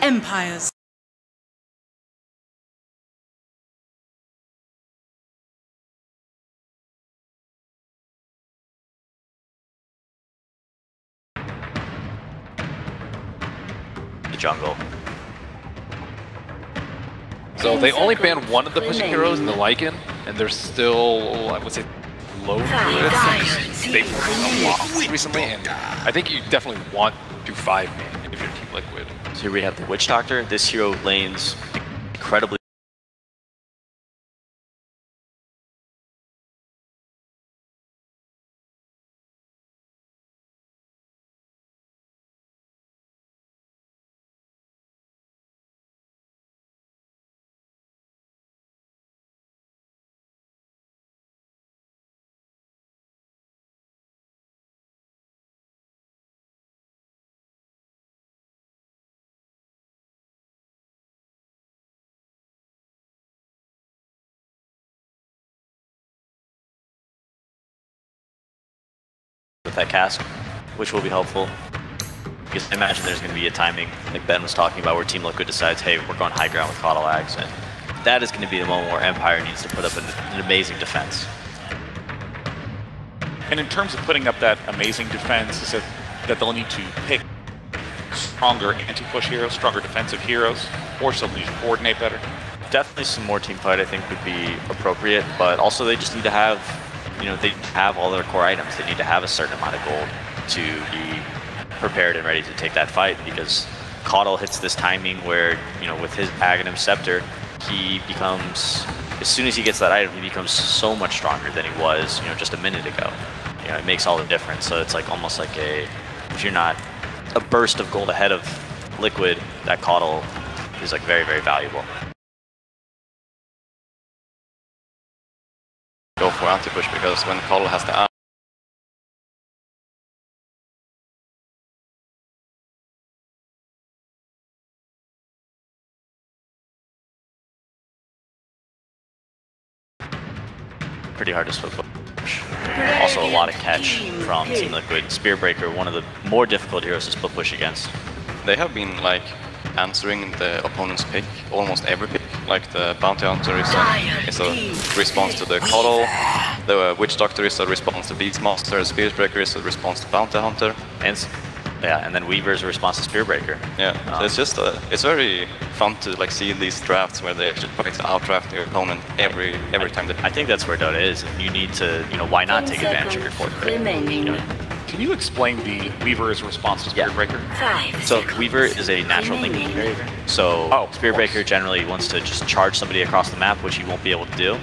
empires. The jungle. So they only banned one of the pushing heroes in the Lycan, and they're still, I would say, low since they've a lot recently, and I think you definitely want to 5-man if you're Team Liquid. So here we have the Witch Doctor. This hero lanes incredibly. With that cask, which will be helpful. Because I imagine there's going to be a timing, like Ben was talking about, where Team Liquid decides, hey, we're going high ground with Galax, and that is going to be the moment where Empire needs to put up an amazing defense. And in terms of putting up that amazing defense, is that they'll need to pick stronger anti-push heroes, stronger defensive heroes, or something to coordinate better. Definitely some more team fight I think would be appropriate, but also they just need to have, you know, they have all their core items. They need to have a certain amount of gold to be prepared and ready to take that fight, because Caudle hits this timing where, you know, with his Aghanim Scepter, he becomes, as soon as he gets that item, he becomes so much stronger than he was, you know, just a minute ago. You know, it makes all the difference. So it's like almost like if you're not a burst of gold ahead of Liquid, that Caudle is like very, very valuable. Go for anti-push, because when Caudle has the pretty hard to split push. Also a lot of catch from Team Liquid. Spearbreaker, one of the more difficult heroes to split push against. They have been like answering the opponent's pick, almost every pick. Like the Bounty Hunter is a response to the Caudle, the Witch Doctor is a response to Beastmaster, the Spearbreaker is a response to Bounty Hunter. And then Weaver is a response to Spearbreaker. Yeah, so it's just it's very fun to like see these drafts where they actually try to outdraft their opponent every time. I think that's where Dota is. You need to, you know, why not take advantage of your core pick? You know? Can you explain the Weaver's response to Spearbreaker? Yeah. So Weaver is a natural linking barrier. So Spearbreaker generally wants to just charge somebody across the map, which he won't be able to do.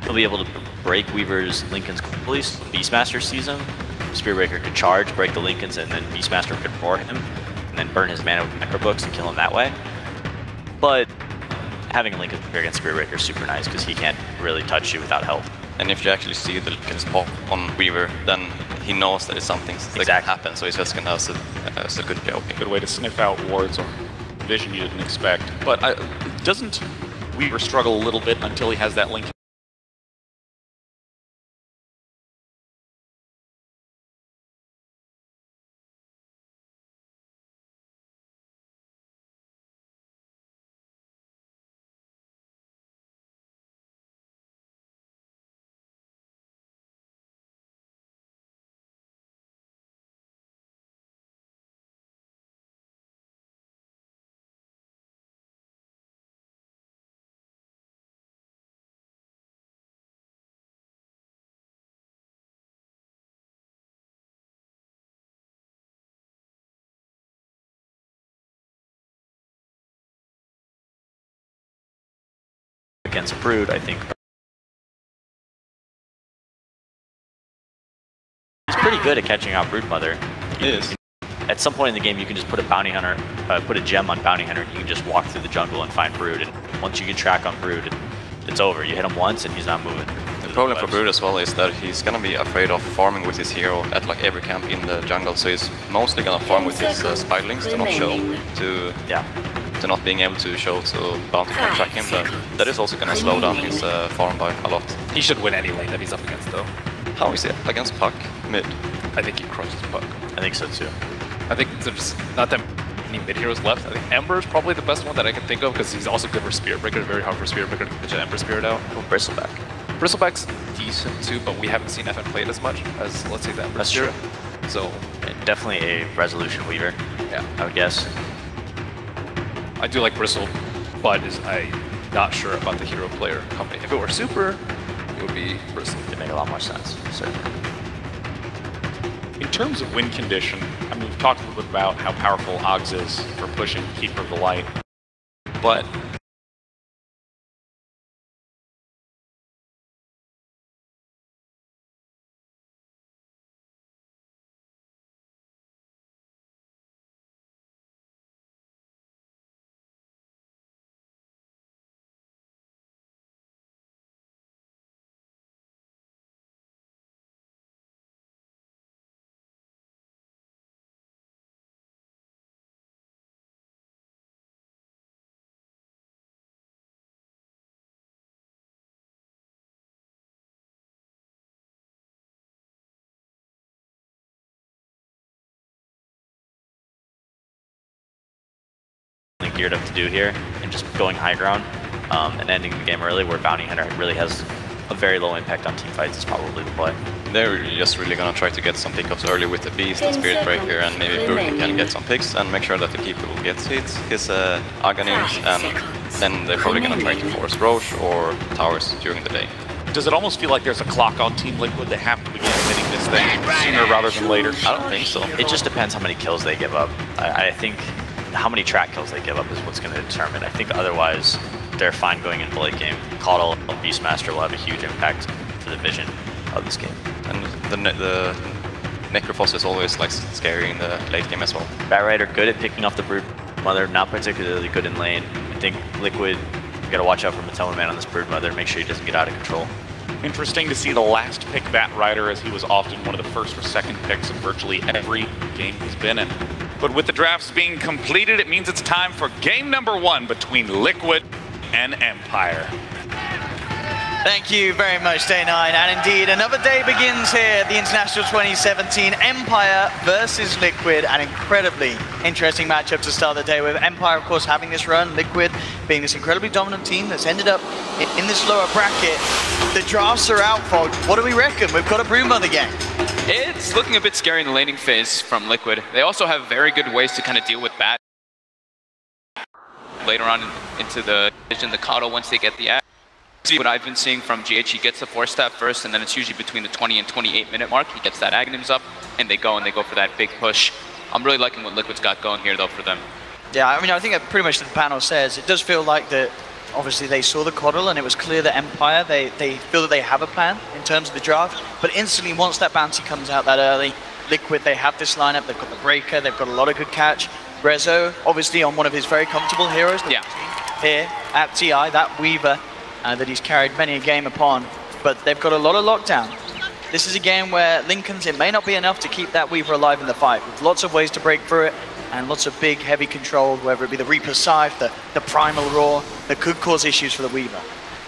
He'll be able to break Weaver's Lincolns quickly. So Beastmaster sees him. Spearbreaker could charge, break the Lincolns, and then Beastmaster could roar him, and then burn his mana with Necrobooks and kill him that way. But having a Lincoln against Spearbreaker is super nice, because he can't really touch you without help. And if you actually see the Lincolns pop on Weaver, then he knows that it's something that can happen, so he's just gonna have a good joke. Good way to sniff out wards or vision you didn't expect. But doesn't Weaver struggle a little bit until he has that Lincoln? Against Brood, I think he's pretty good at catching out Brood Mother. At some point in the game, you can just put a bounty hunter, put a gem on bounty hunter, and you can just walk through the jungle and find Brood. And once you get track on Brood, it's over. You hit him once, and he's not moving. The problem for Brood as well is that he's gonna be afraid of farming with his hero at like every camp in the jungle. So he's mostly gonna farm with his Spiderlings to not show, to not being able to show, so Bounty can track him. But that is also gonna slow down his farm by a lot. He should win any lane that he's up against, though. How is it against Puck mid? I think he crushes Puck. I think so too. I think there's not that any mid heroes left. I think Ember is probably the best one that I can think of because he's also good for Spirit Breaker. Very hard for Spirit Breaker to pitch an Ember Spirit out. Oh, Bristleback. Bristleback's decent too, but we haven't seen FN play it as much as, let's say, the Ember That's Spirit. true. So definitely a Resolution Weaver. yeah, I would guess. I do like Bristle, but I'm not sure about the hero player company. If it were Super, it would be Bristle. It'd make a lot more sense, certainly. In terms of win condition, I mean, we've talked a little bit about how powerful Oggs is for pushing Keeper of the Light, but Geared up to do here, and just going high ground and ending the game early, where Bounty Hunter really has a very low impact on team fights, is probably the play. They're just really gonna try to get some pickups early with the Beast and Spirit Breaker, and maybe Burki can get some picks and make sure that the keeper will get his Aghanims, and then they're probably gonna try to force Roche or Towers during the day. does it almost feel like there's a clock on Team Liquid? They have to begin winning this thing sooner rather than later? I don't think so. It just depends how many kills they give up. I think how many track kills they give up is what's going to determine. I think otherwise they're fine going into late game. Caudal and Beastmaster will have a huge impact for the vision of this game. And the Necrophos is always like scary in the late game as well. Batrider good at picking off the Brood Mother, not particularly good in lane. I think Liquid, you got to watch out for Matoma Man on this Brood Mother, make sure he doesn't get out of control. Interesting to see the last pick Batrider, as he was often one of the first or second picks in virtually every game he's been in. But with the drafts being completed, it means it's time for game number 1 between Liquid and Empire. Thank you very much, Day 9. And indeed, another day begins here at the International 2017. Empire versus Liquid, an incredibly interesting matchup to start the day with. Empire, of course, having this run, Liquid being this incredibly dominant team that's ended up in this lower bracket. The drafts are out, folks. What do we reckon? We've got a Brood Mother game. It's looking a bit scary in the laning phase from Liquid. They also have very good ways to kind of deal with Bat. Later on into the vision, the Caudal, once they get the act. What I've been seeing from GH, he gets the Force Staff first, and then it's usually between the 20 and 28 minute mark. He gets that Aghanims up, and they go for that big push. I'm really liking what Liquid's got going here, though, for them. Yeah, I mean, I think that pretty much the panel says. It does feel like that, obviously, they saw the Caudal, and it was clear that Empire, they feel that they have a plan in terms of the draft, but instantly, once that bounty comes out that early, Liquid, they have this lineup, they've got the Breaker, they've got a lot of good catch. Rezo, obviously, on one of his very comfortable heroes. Yeah. Here at TI, that Weaver that he's carried many a game upon, but they've got a lot of lockdown. This is a game where Lincoln's, it may not be enough to keep that Weaver alive in the fight, with lots of ways to break through it, and lots of big, heavy control, whether it be the Reaper Scythe, the Primal Roar, that could cause issues for the Weaver.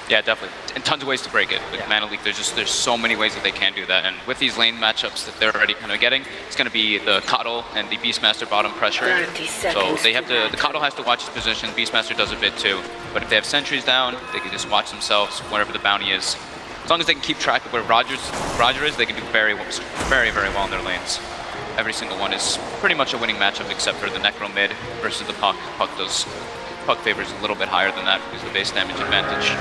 Yeah, definitely. And tons of ways to break it. With Mana Leak, there's so many ways that they can do that. And with these lane matchups that they're already kind of getting, it's going to be the Caudal and the Beastmaster bottom pressure. So they have to, the Caudal has to watch his position, Beastmaster does a bit too. But if they have sentries down, they can just watch themselves wherever the bounty is. As long as they can keep track of where Roger is, they can do very, very well in their lanes. Every single one is pretty much a winning matchup except for the Necro mid versus the Puck. Puck favors a little bit higher than that because of the base damage advantage.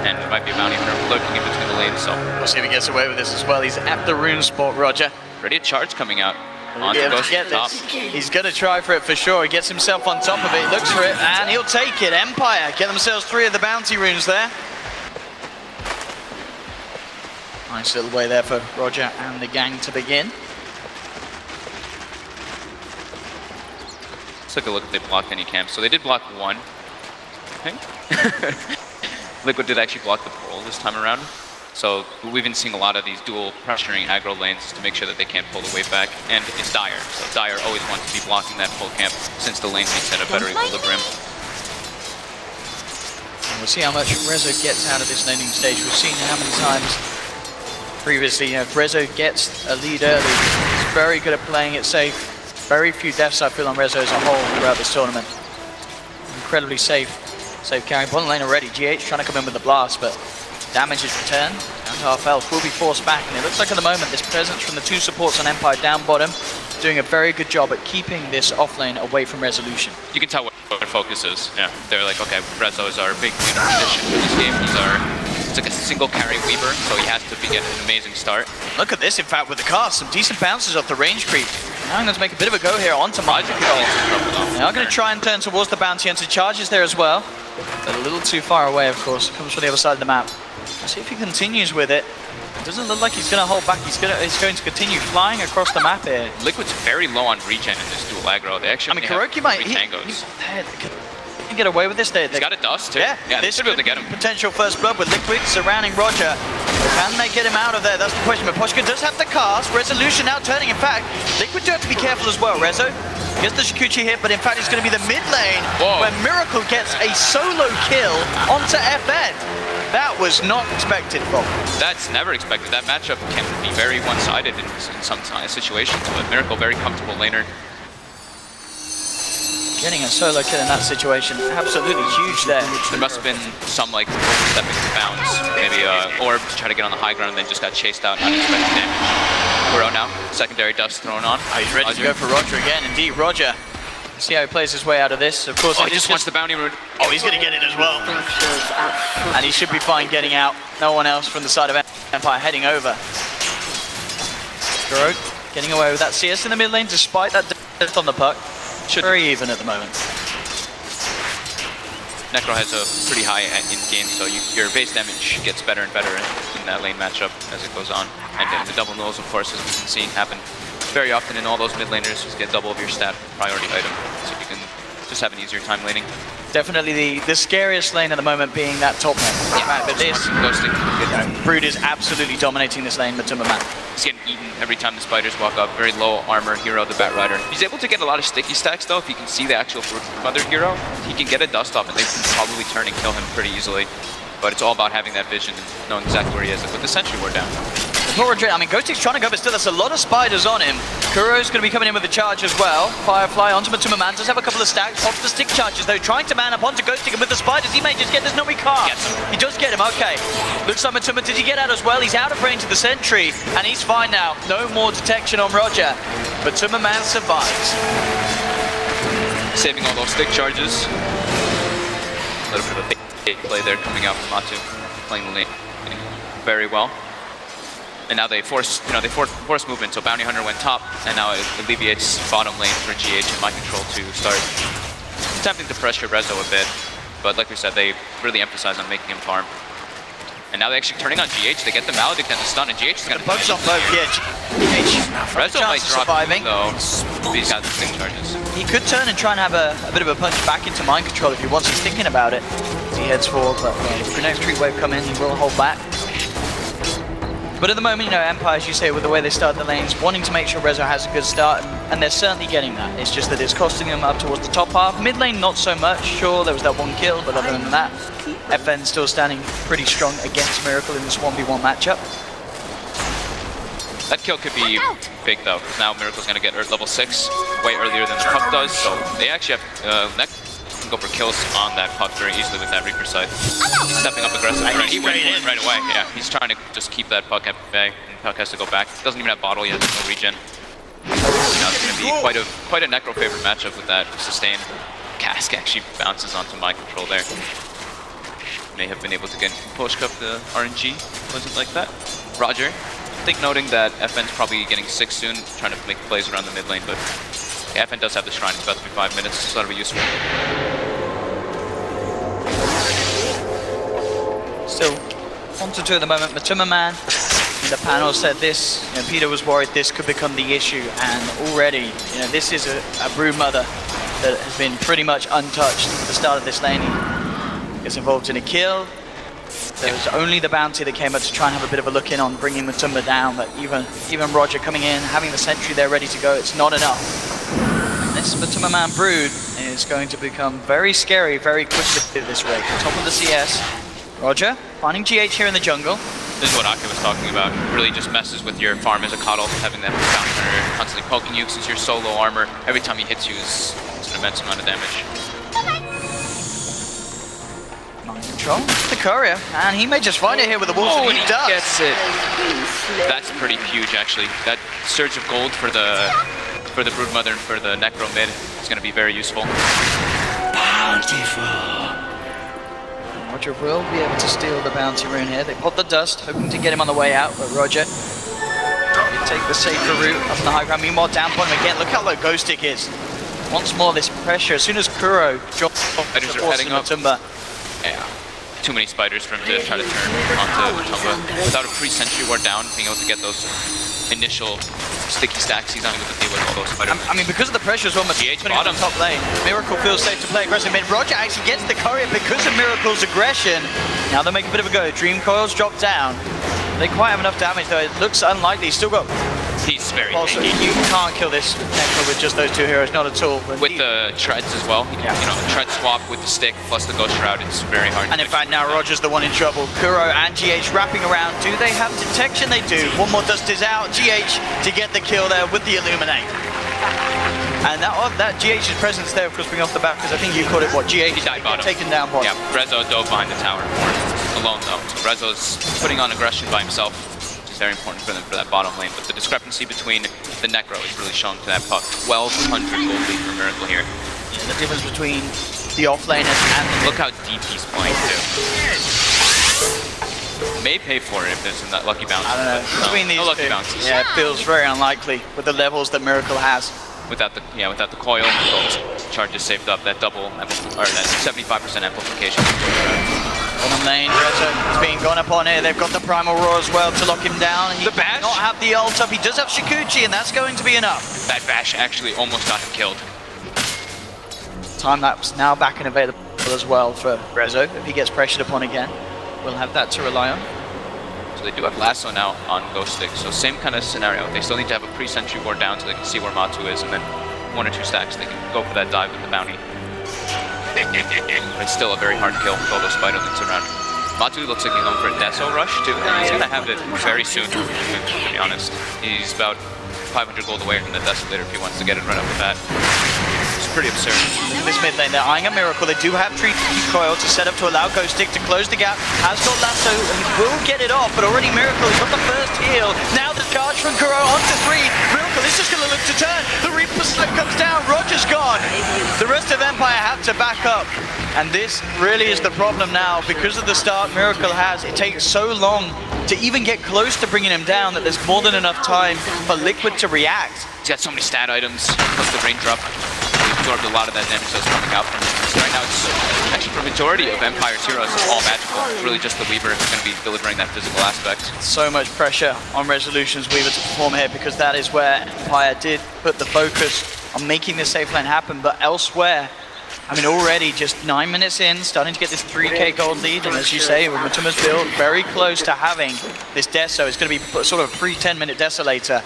And there might be a bounty hunter lurking in between the lanes, so. We'll see if he gets away with this as well. He's at the rune spot, Roger. Ready a charge coming out. On Yeah, to Ghost get top. this. He's going to try for it for sure. He gets himself on top of it, looks for it, and he'll take it. Empire get themselves 3 of the bounty runes there. Nice little way there for Roger and the gang to begin. Let's take a look if they blocked any camps. So they did block 1, I think. Liquid did actually block the Pearl this time around. So we've been seeing a lot of these dual pressuring aggro lanes to make sure that they can't pull the wave back. And it's Dire. So Dire always wants to be blocking that full camp since the lane makes at a better equilibrium. And we'll see how much Rezo gets out of this laning stage. We've seen how many times previously, if Rezo gets a lead early, he's very good at playing it safe. very few deaths I feel on Rezo as a whole throughout this tournament. Incredibly safe carry. Bottom lane already. GH trying to come in with the blast, but damage is returned. Down to half health, will be forced back, and it looks like at the moment this presence from the two supports on Empire down bottom doing a very good job at keeping this offlane away from resolution. You can tell what their focus is. Yeah, they're like, okay, Rezo is our big winner position for this game. It's like a single carry weaver, so he has to get an amazing start. Look at this, in fact, with the cast, some decent bounces off the range creep. Now I'm going to make a bit of a go here onto mind control. Now I'm going to try and turn towards the bounty hunter. Charges there as well, but a little too far away, of course. Comes from the other side of the map. Let's see if he continues with it. It doesn't look like he's going to hold back. He's going to continue flying across the map here. Liquid's very low on regen in this dual aggro. They actually Kuroki might get away with this. He's got a dust too. Yeah, this should be able to get him. Potential first blood with Liquid surrounding Roger. Can they get him out of there? That's the question. But Poshka does have the cast. Resolution now turning. In fact, Liquid do have to be careful as well. Rezo gets the Shikuchi hit, but in fact it's going to be the mid lane where Miracle gets a solo kill onto FN. That was not expected, Bob. That's never expected. That matchup can be very one-sided in some situations, but Miracle, very comfortable laner. Getting a solo kill in that situation, absolutely huge there. There must have been some like stepping bounds, maybe Orb to try to get on the high ground and then just got chased out, unexpected damage. Kuro now, secondary dust thrown on. Oh, he's ready to go for Roger again, indeed, Roger. See how he plays his way out of this. Of course, he just wants the bounty route. Oh, he's going to get it as well. And he should be fine getting out. No one else from the side of Empire heading over. Kuro getting away with that CS in the mid lane despite that death on the puck. Very even at the moment. Necro has a pretty high in-game, so your base damage gets better and better in that lane matchup as it goes on. And then the double nulls, of course, as we can see, happen very often in all those mid laners. Just get double of your stat priority item, so you can just have an easier time laning. Definitely the scariest lane at the moment being that top lane. Yeah, but this Brood is absolutely dominating this lane, Matuma Man. He's getting eaten every time the spiders walk up. Very low armor hero, the Bat Rider. He's able to get a lot of sticky stacks though. If you can see the actual Mother hero, he can get a dust off and they can probably turn and kill him pretty easily. But it's all about having that vision and knowing exactly where he is. With the sentry ward down. I mean, Ghostic's trying to go, but still there's a lot of spiders on him. Kuro's going to be coming in with a charge as well. Firefly onto Matuma Man, does have a couple of stacks. Off the stick charges though, trying to man up onto Ghostic, and with the spiders he may just get this. No, he can't. Yes. He does get him, okay. Looks like Matuma, did he get out as well? He's out of range of the sentry, and he's fine now. No more detection on Roger. Matuma Man survives. Saving all those stick charges. A little bit of a big play there coming out from Matu, playing the lane very well. And now they force movement, so Bounty Hunter went top, and now it alleviates bottom lane for GH and Mind Control to start attempting to pressure Rezo a bit. But like we said, they really emphasize on making him farm. And now they're actually turning on GH, they get the Maledict and the stun, and GH is going to bugs off low, yeah. Rezo might drop him, though, he's got the stick charges. He could turn and try and have a bit of a punch back into Mind Control if he wants. He's thinking about it as he heads forward, but if the next creep wave come in, he will hold back. But at the moment, you know, Empire, as you say, with the way they start the lanes, wanting to make sure Rezo has a good start, and they're certainly getting that. It's just that it's costing them up towards the top half. Mid lane, not so much. Sure, there was that one kill, but other than that, FN still standing pretty strong against Miracle in this 1v1 matchup. That kill could be big, though, because now Miracle's going to get level 6 way earlier than the puck does, so they actually have go for kills on that puck very easily with that Reaper side. He's stepping up aggressive. He went in right away. Yeah, he's trying to just keep that puck at bay, and puck has to go back. Doesn't even have bottle yet. There's no regen. Now it's going to be quite a Necro favorite matchup with that sustain. Cask actually bounces onto Mind Control there. May have been able to get push up the RNG. Wasn't like that. Roger. I think noting that FN's probably getting 6 soon, trying to make plays around the mid lane, but yeah, FN does have the shrine. It's about to be 5 minutes, so that'll be useful. Still 1-2 at the moment. Matuma Man in the panel said this. You know, Peter was worried this could become the issue, and already, you know, this is a brood mother that has been pretty much untouched at the start of this lane. He gets involved in a kill. There was only the bounty that came up to try and have a bit of a look in on bringing Matuma down, but even Roger coming in, having the sentry there ready to go, it's not enough. And this Matuma Man brood is going to become very scary very quickly at this rate. Top of the CS. Roger finding GH here in the jungle. This is what Ake was talking about. It really just messes with your farm as a coddle, having that counter constantly poking you since you're so low armor. Every time he hits you is an immense amount of damage. Mind control. The courier, and he may just find it here with the wolves. Oh, and he does. Gets it. That's pretty huge, actually. That surge of gold for the Broodmother and for the Necro mid is going to be very useful. Roger will be able to steal the bounty rune here. They pop the dust, hoping to get him on the way out, but Roger take the safer route up in the high ground. Meanwhile, down bottom again. Look how low Ghost Stick is. Once more, this pressure. As soon as Kuro drops off the heading up. Matumba. Yeah. Too many spiders for him to try to turn onto Matumba. Without a pre-sentry ward down, being able to get those initial sticky stacks, he's not able to deal with all those spiders. I mean, because of the pressure as well, GH putting on top lane. Miracle feels safe to play aggressive mid. Roger actually gets the courier because of Miracle's aggression. Now they make a bit of a go. Dream Coils drop down. They quite have enough damage though. It looks unlikely. Still got... He's very also, tanky. you can't kill this Necro with just those two heroes, not at all. But with the treads as well, yeah. You know, the tread swap with the stick plus the Ghost Shroud, it's very hard. And in fact, now Roger's the one in trouble. Kuro and GH wrapping around. Do they have detection? They do. One more dust is out. GH to get the kill there with the Illuminate. And that GH's presence there, of course, bring off the back, because I think you called it, what, GH? He died bottom. Taken down bottom. Yeah, Rezo dove behind the tower. Alone, though. So Rezo's putting on aggression by himself, which is very important for them for that bottom lane. But the discrepancy between the Necro is really shown to that puck. 1,200 gold lead for Miracle here. Yeah, the difference between the offlaners and the... Look how deep he's playing, too. May pay for it if there's that lucky bounce. I don't know. Between these lucky two, bounces. yeah, it feels very unlikely with the levels that Miracle has. Without the coil, charges saved up that double, or that 75% amplification. Bottom lane, Rezo is being gone upon here. They've got the Primal Roar as well to lock him down. He the bash? does not have the ult up. He does have Shikuchi, and that's going to be enough. That bash actually almost got him killed. Time lapse now back and available as well for Rezo if he gets pressured upon again. We'll have that to rely on. So they do have Lasso now on Ghost Stick, so same kind of scenario. They still need to have a pre-sentry ward down so they can see where Matu is, and then 1 or 2 stacks they can go for that dive with the bounty. It's still a very hard kill with all those spiderlings around. Matu looks like he's going for a Deso rush too, and he's going to have it very soon, to be honest. He's about 500 gold away from the Desolator if he wants to get it right up with that. It's pretty absurd. This mid lane, they're eyeing a Miracle. They do have Tree Coil to set up to allow Ghost Stick to close the gap. Has got Lasso, and he will get it off, but already Miracle, he's got the first heal. Now the charge from Kuro onto 3. Miracle is just going to look to turn. The Reaper slip comes down. Roger's gone. The rest of Empire have to back up. And this really is the problem now. Because of the start Miracle has, it takes so long to even get close to bringing him down that there's more than enough time for Liquid to react. He's got so many stat items, plus the raindrop. He absorbed a lot of that damage that was coming out from him. So right now, it's actually the majority of Empire's heroes is all magical. It's really just the Weaver who's going to be delivering that physical aspect. So much pressure on Resolution's Weaver to perform here because that is where Empire did put the focus on making this safe lane happen. But elsewhere, I mean, already just 9 minutes in, starting to get this 3k gold lead, and as you say, with Matuma's build, very close to having this Deso. It's going to be sort of a pre-10-minute Desolator.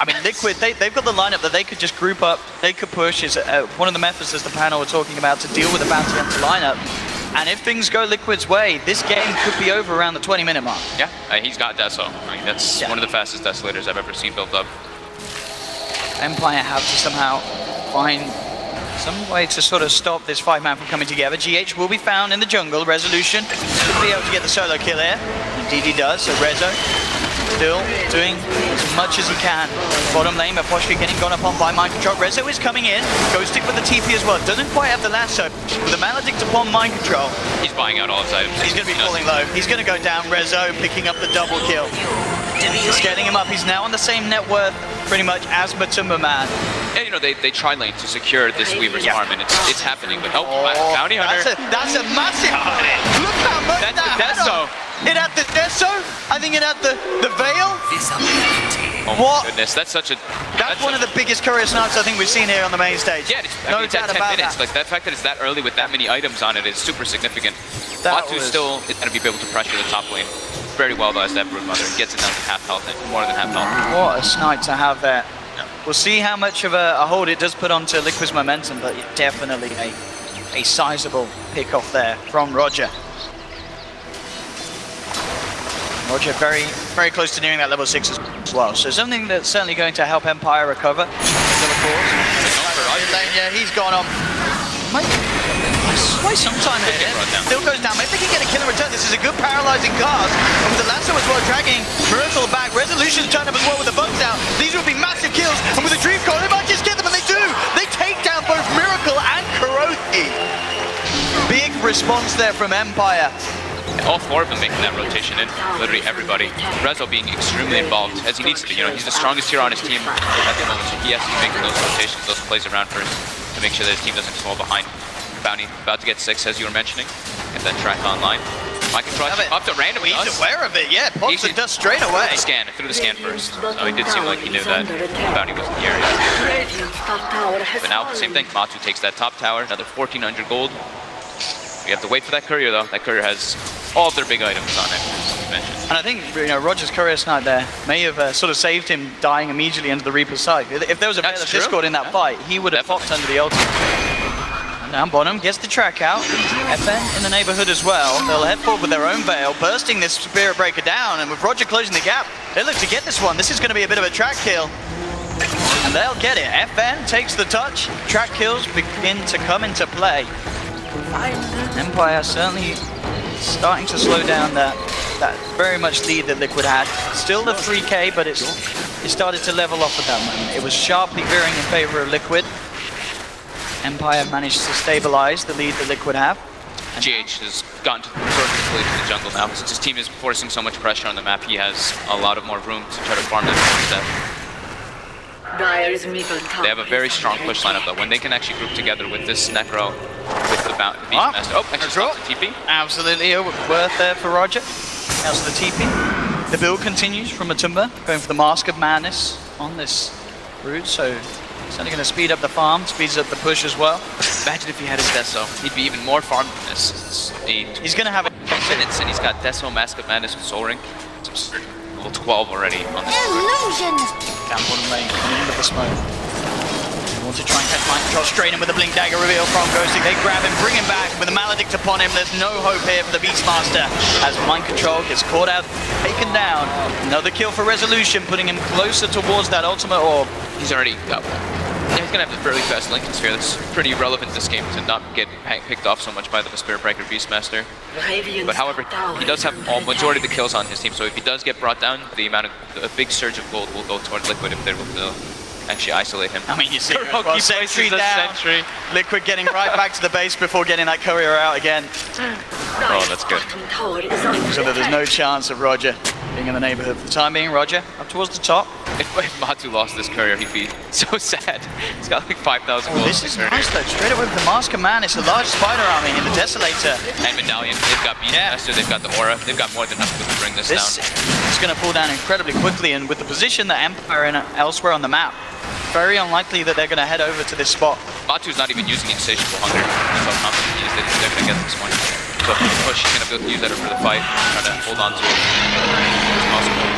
I mean, Liquid, they've got the lineup that they could just group up, they could push. Is one of the methods, as the panel were talking about, to deal with the bounty hunter lineup. And if things go Liquid's way, this game could be over around the 20-minute mark. Yeah, he's got Deso. I mean, that's one of the fastest Desolators I've ever seen built up. Empire have to somehow find some way to sort of stop this 5-man from coming together. GH will be found in the jungle. Resolution should be able to get the solo kill here. Indeed he does, so Rezo still doing as much as he can. Bottom lane, Maposhka getting gone upon by Mind Control. Rezo is coming in. Ghost Stick with the TP as well. Doesn't quite have the lasso. With the Maledict upon Mind Control. He's buying out all his items. He's going to be falling low. He's going to go down. Rezo picking up the double kill. Scaling him up. He's now on the same net worth pretty much as Matumba Man. Yeah, you know, they try lane to secure this Weaver's arm, and it's happening. But Bounty Hunter. That's a massive. Look how much that's the Deso. It had the Deso. I think it had the Veil. Oh my goodness, that's such a... That's one of the biggest courier snipes I think we've seen here on the main stage. Yeah, it's at 10 minutes. Like, that fact that it's that early with that many items on it is super significant. Batu still is going to be able to pressure the top lane very well, though, as that Broodmother gets it down to half health, and more than half health. What a snipe to have there. We'll see how much of a hold it does put onto Liquid's momentum, but definitely a sizable pick off there from Roger. Roger very, very close to nearing that level 6 as well. So something that's certainly going to help Empire recover. Yeah, he's gone on. Wait some time here. Still goes down. Maybe they can get a kill in return. This is a good paralyzing cast. And with the Lasso as well dragging Miracle back. Resolution turned up as well with the bugs out. These would be massive kills. And with the Dream Coil, they might just get them, and they do. They take down both Miracle and Kuroki. Big response there from Empire. All four of them making that rotation in, literally everybody. Rezo being extremely involved, as he needs to be. You know, he's the strongest hero on his team at the moment, so he has to be making those rotations, those plays around first to make sure that his team doesn't fall behind. Bounty about to get 6, as you were mentioning. Get that track online. Mike popped it randomly. He's aware of it, yeah. Pops it does straight away. Through the scan first. So he did seem like he knew that Bounty was in the area. But now, same thing. Matu takes that top tower, another 1,400 gold. We have to wait for that courier though. That courier has all of their big items on it, as you mentioned. And I think, you know, Roger's courier snipe there may have sort of saved him dying immediately under the Reaper's side. If there was a better Discord in that fight, he would have popped under the ultimate. And down bottom, gets the track out. FN in the neighborhood as well. They'll head forward with their own veil, bursting this Spirit Breaker down. And with Roger closing the gap, they look to get this one. This is going to be a bit of a track kill. And they'll get it. FN takes the touch. Track kills begin to come into play. Empire certainly starting to slow down that very much lead that Liquid had. Still the 3K, but it started to level off at that moment. It was sharply veering in favor of Liquid. Empire managed to stabilize the lead that Liquid have. GH has gotten to the jungle now. Since his team is forcing so much pressure on the map, he has a lot of more room to try to farm that step. They have a very strong push lineup though. When they can actually group together with this Necro, with the Beastmaster. Oh, actually the TP. Absolutely worth there for Roger. As the TP. The build continues from Matumba, going for the Mask of Madness on this route, so it's only going to speed up the farm, speeds up the push as well. Imagine if he had his Deso. He'd be even more farmed than this. He's going to have 10 minutes and he's got Deso, Mask of Madness, with Soul Ring. It's absurd. Level 12 already on this. Illusion! Down bottom lane, into the smoke. They want to try and catch Mind Control straight in with the Blink Dagger reveal from Ghosty. They grab him, bring him back with a Maledict upon him. There's no hope here for the Beastmaster as Mind Control gets caught out, taken down. Another kill for Resolution, putting him closer towards that ultimate orb. He's already got one. Yeah, he's gonna have the very fast Lincoln Sphere. That's pretty relevant this game to not get picked off so much by the Spirit Breaker Beastmaster. But however, he does have all majority of the kills on his team, so if he does get brought down, the amount of a big surge of gold will go toward Liquid if they're able to actually isolate him. I mean, you see, well, sentry down. Liquid getting right back to the base before getting that courier out again. Oh, that's good. So that there's no chance of Roger being in the neighborhood for the time being. Roger up towards the top. If Matu lost this courier, he'd be so sad. He's got like 5,000 gold. This is nice though. Straight away with the Mask of Man, it's a large spider army in the Desolator. And Medallion, they've got Beastmaster, they've got the Aura, they've got more than enough to bring this down. It's going to pull down incredibly quickly, and with the position that Empire are in elsewhere on the map, very unlikely that they're going to head over to this spot. Matu's not even using Insatiable Hunger. That's how confident he is that they're going to get this one. So if he can push, he's going to be able to use that for the fight, try to hold on to it as possible.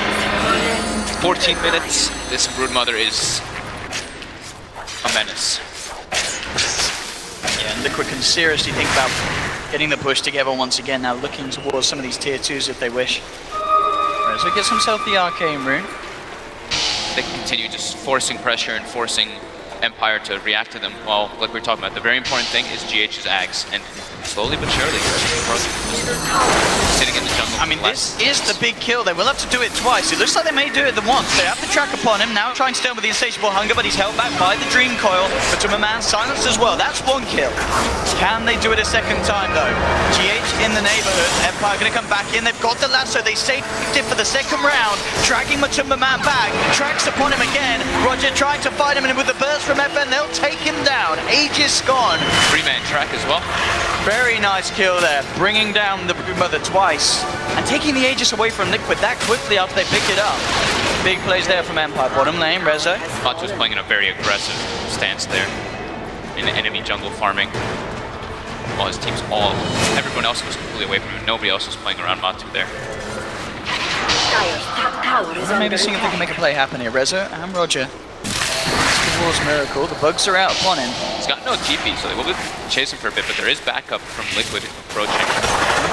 14 minutes. This Broodmother is a menace. Yeah, and Liquid can seriously think about getting the push together once again now, looking towards some of these tier 2s if they wish. So he gets himself the Arcane Rune. They continue just forcing pressure and forcing Empire to react to them. Well, like we were talking about, the very important thing is GH's Ags, and slowly but surely, sitting in the jungle. I mean, this is the big kill. They will have to do it twice. It looks like they may do it once. They have the track upon him, now trying to stay with the Insatiable Hunger, but he's held back by the Dream Coil. But to a man, silenced as well. That's one kill. Can they do it a second time, though? GH in the neighborhood. Empire going to come back in. They've got the lasso. They stay active for the second round, dragging Matumba Man back. Tracks upon him again. Roger trying to fight him, and with the burst from FN, they'll take him down. Aegis gone. 3-man track as well. Very nice kill there, bringing down the Broodmother twice and taking the Aegis away from Liquid that quickly after they pick it up. Big plays there from Empire. Bottom lane, Rezo. Matu's playing in a very aggressive stance there in enemy jungle farming. While his team's everyone else was completely away from him. Nobody else was playing around Matu there. Maybe seeing if they can make a play happen here. Rezo and Roger. Towards Miracle, the bugs are out upon him. He's got no TP, so they will be chasing for a bit, but there is backup from Liquid approaching.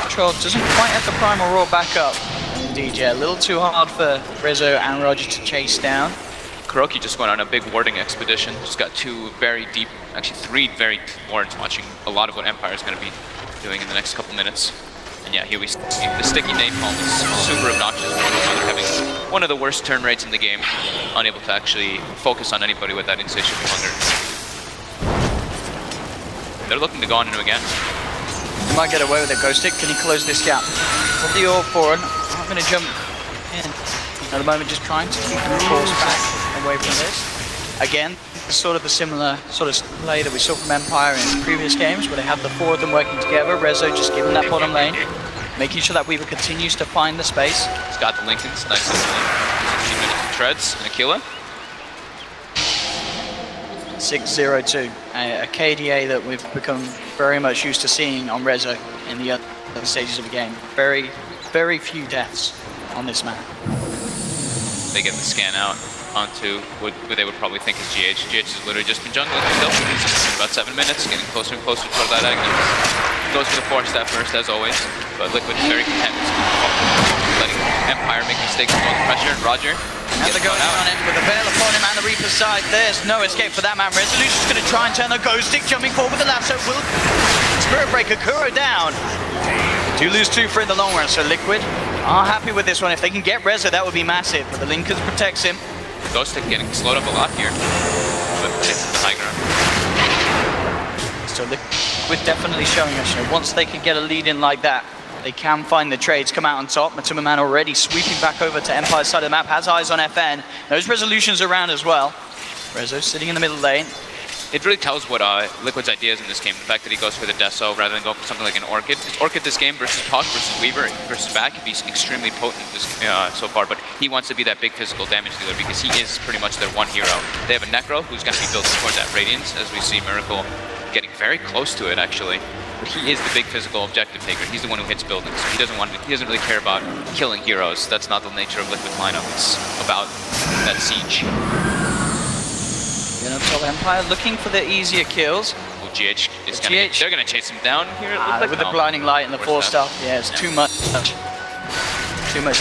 Control doesn't quite have the primal roar back up. indeed, yeah. A little too hard for Rezo and Roger to chase down. Kuroki just went on a big warding expedition. Just got 2 very deep, actually 3 very deep wards, watching a lot of what Empire is going to be doing in the next couple minutes. And yeah, here we see the sticky napalm is super obnoxious. Having one of the worst turn rates in the game, unable to actually focus on anybody with that insatiable hunger. They're looking to go on into again. He might get away with it. Ghost Stick, can he close this gap? What the all for? I'm going to jump in. At the moment, just trying to keep the course back away from this. Again, sort of a similar sort of play that we saw from Empire in previous games, where they have the 4 of them working together. Rezo just giving that bottom lane, making sure that Weaver continues to find the space. He's got the Lincolns, nice and 16 minutes of treads and Aquila. 6-0-2, a KDA that we've become very much used to seeing on Rezo in the other stages of the game. Very, very few deaths on this map. They get the scan out onto what they would probably think is GH. GH has literally just been jungling himself. He's in about 7 minutes, getting closer and closer toward that Agnes. Goes for the 4-step first, as always, but Liquid very content with letting Empire make mistakes and all the pressure. Roger. Now they're going on in with the Veil upon him and the Reaper's side. There's no escape for that man. Resolution's going to try and turn the Ghost Stick, jumping forward with the lasso. Will Spirit Breaker Kuro down. Do lose 2 for in the long run, so Liquid are happy with this one. If they can get Rezo, that would be massive, but the Linkers protects him. Ghost Stick getting slowed up a lot here, but it's the high ground. So Liquid definitely showing us, you know, once they can get a lead in like that, they can find the trades, come out on top. Matuma Man already sweeping back over to Empire's side of the map, has eyes on FN. Those resolutions around as well. Rezo sitting in the middle lane. It really tells what Liquid's idea is in this game. The fact that he goes for the Deso rather than go for something like an Orchid. Because Orchid this game versus Puck versus Weaver versus Back can be extremely potent this, so far, but he wants to be that big physical damage dealer because he is pretty much their one hero. They have a Necro who's going to be built towards that Radiance, as we see Miracle getting very close to it actually. But he is the big physical objective taker. He's the one who hits buildings. He doesn't really care about killing heroes. That's not the nature of Liquid's lineup. It's about that siege. Top Empire looking for the easier kills. Well, GH is they're gonna chase him down here with the blinding light and the 4-star. Yeah, it's too much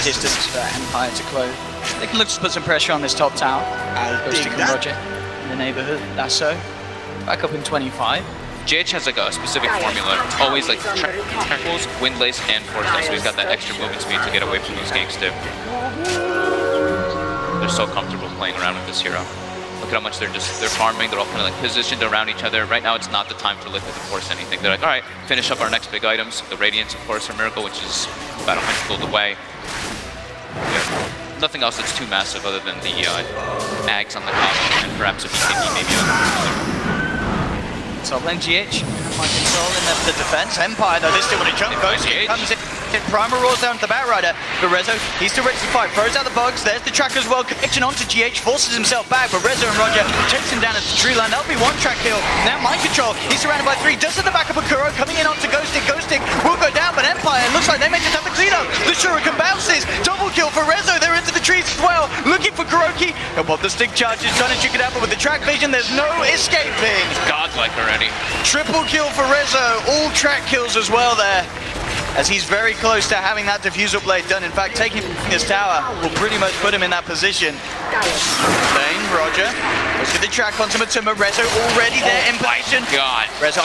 distance for Empire to close. They can look to put some pressure on this top tower. Ghost Stick and Roger in the neighborhood. Lasso back up in 25. GH has like a specific formula, always like triples, windlace, and 4-star, so he's got that extra movement speed to get away from those ganks too. They're so comfortable playing around with this hero. Look at how much they're farming. They're all kind of like positioned around each other. Right now, it's not the time for Liquid to force anything. They're like, all right, finish up our next big items. The Radiance, of course, for Miracle, which is about 100 gold away. Yeah. Nothing else that's too massive other than the Ags on the top and perhaps a BKB maybe on the top lane GH, my control in the defense. Empire though, they still want to jump. Ghost comes in. Primer rolls down to the Batrider. But Rezo, he's directly fight, throws out the bugs. There's the track as well, connection onto GH, forces himself back. But Rezo and Roger chase him down at the tree line. That'll be 1 track kill. Now mind control, he's surrounded by 3. Does at the back of Akuro, coming in onto Ghost Stick. Ghost Stick will go down, but Empire, it looks like they may just have the cleanup. The Shuriken bounces. Double kill for Rezo. They're into the trees as well. Looking for Kuroki. And what the stick charges, trying to trick it out, but with the track vision, there's no escaping. Godlike already. Triple kill for Rezo. All track kills as well there, as he's very close to having that diffusal blade done. In fact, taking this tower will pretty much put him in that position. Lane, Roger. Let's get the track onto Matuma. Rezo already there in position. God. Rezo,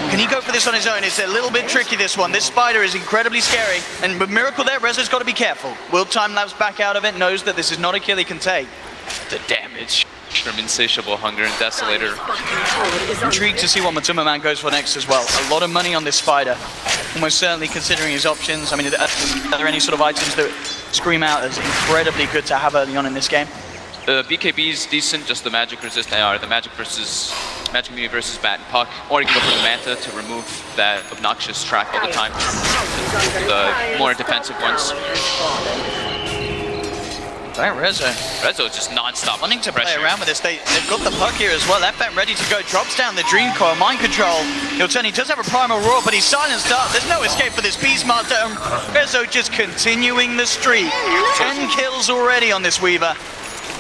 can he go for this on his own? It's a little bit tricky, this one. This spider is incredibly scary. And with Miracle there, Rezo's got to be careful. Will time-lapse back out of it, knows that this is not a kill he can take. The damage from Insatiable Hunger and Desolator. Intrigued to see what Matuma Man goes for next as well. A lot of money on this spider. Almost certainly considering his options. I mean, are there any sort of items that scream out as incredibly good to have early on in this game? The BKB is decent, just the magic resist AR, the magic Muni versus Bat and Puck, or you can go for the Manta to remove that obnoxious track all the time. The more defensive ones. Right, Rezo is just non-stop wanting to pressure. Play around with this. They've got the Puck here as well. FN ready to go. Drops down the Dream Coil. Mind control. He'll turn. He does have a Primal Roar, but he's silenced up. There's no escape for this Beastmaster. Rezo just continuing the streak. 10 kills already on this Weaver.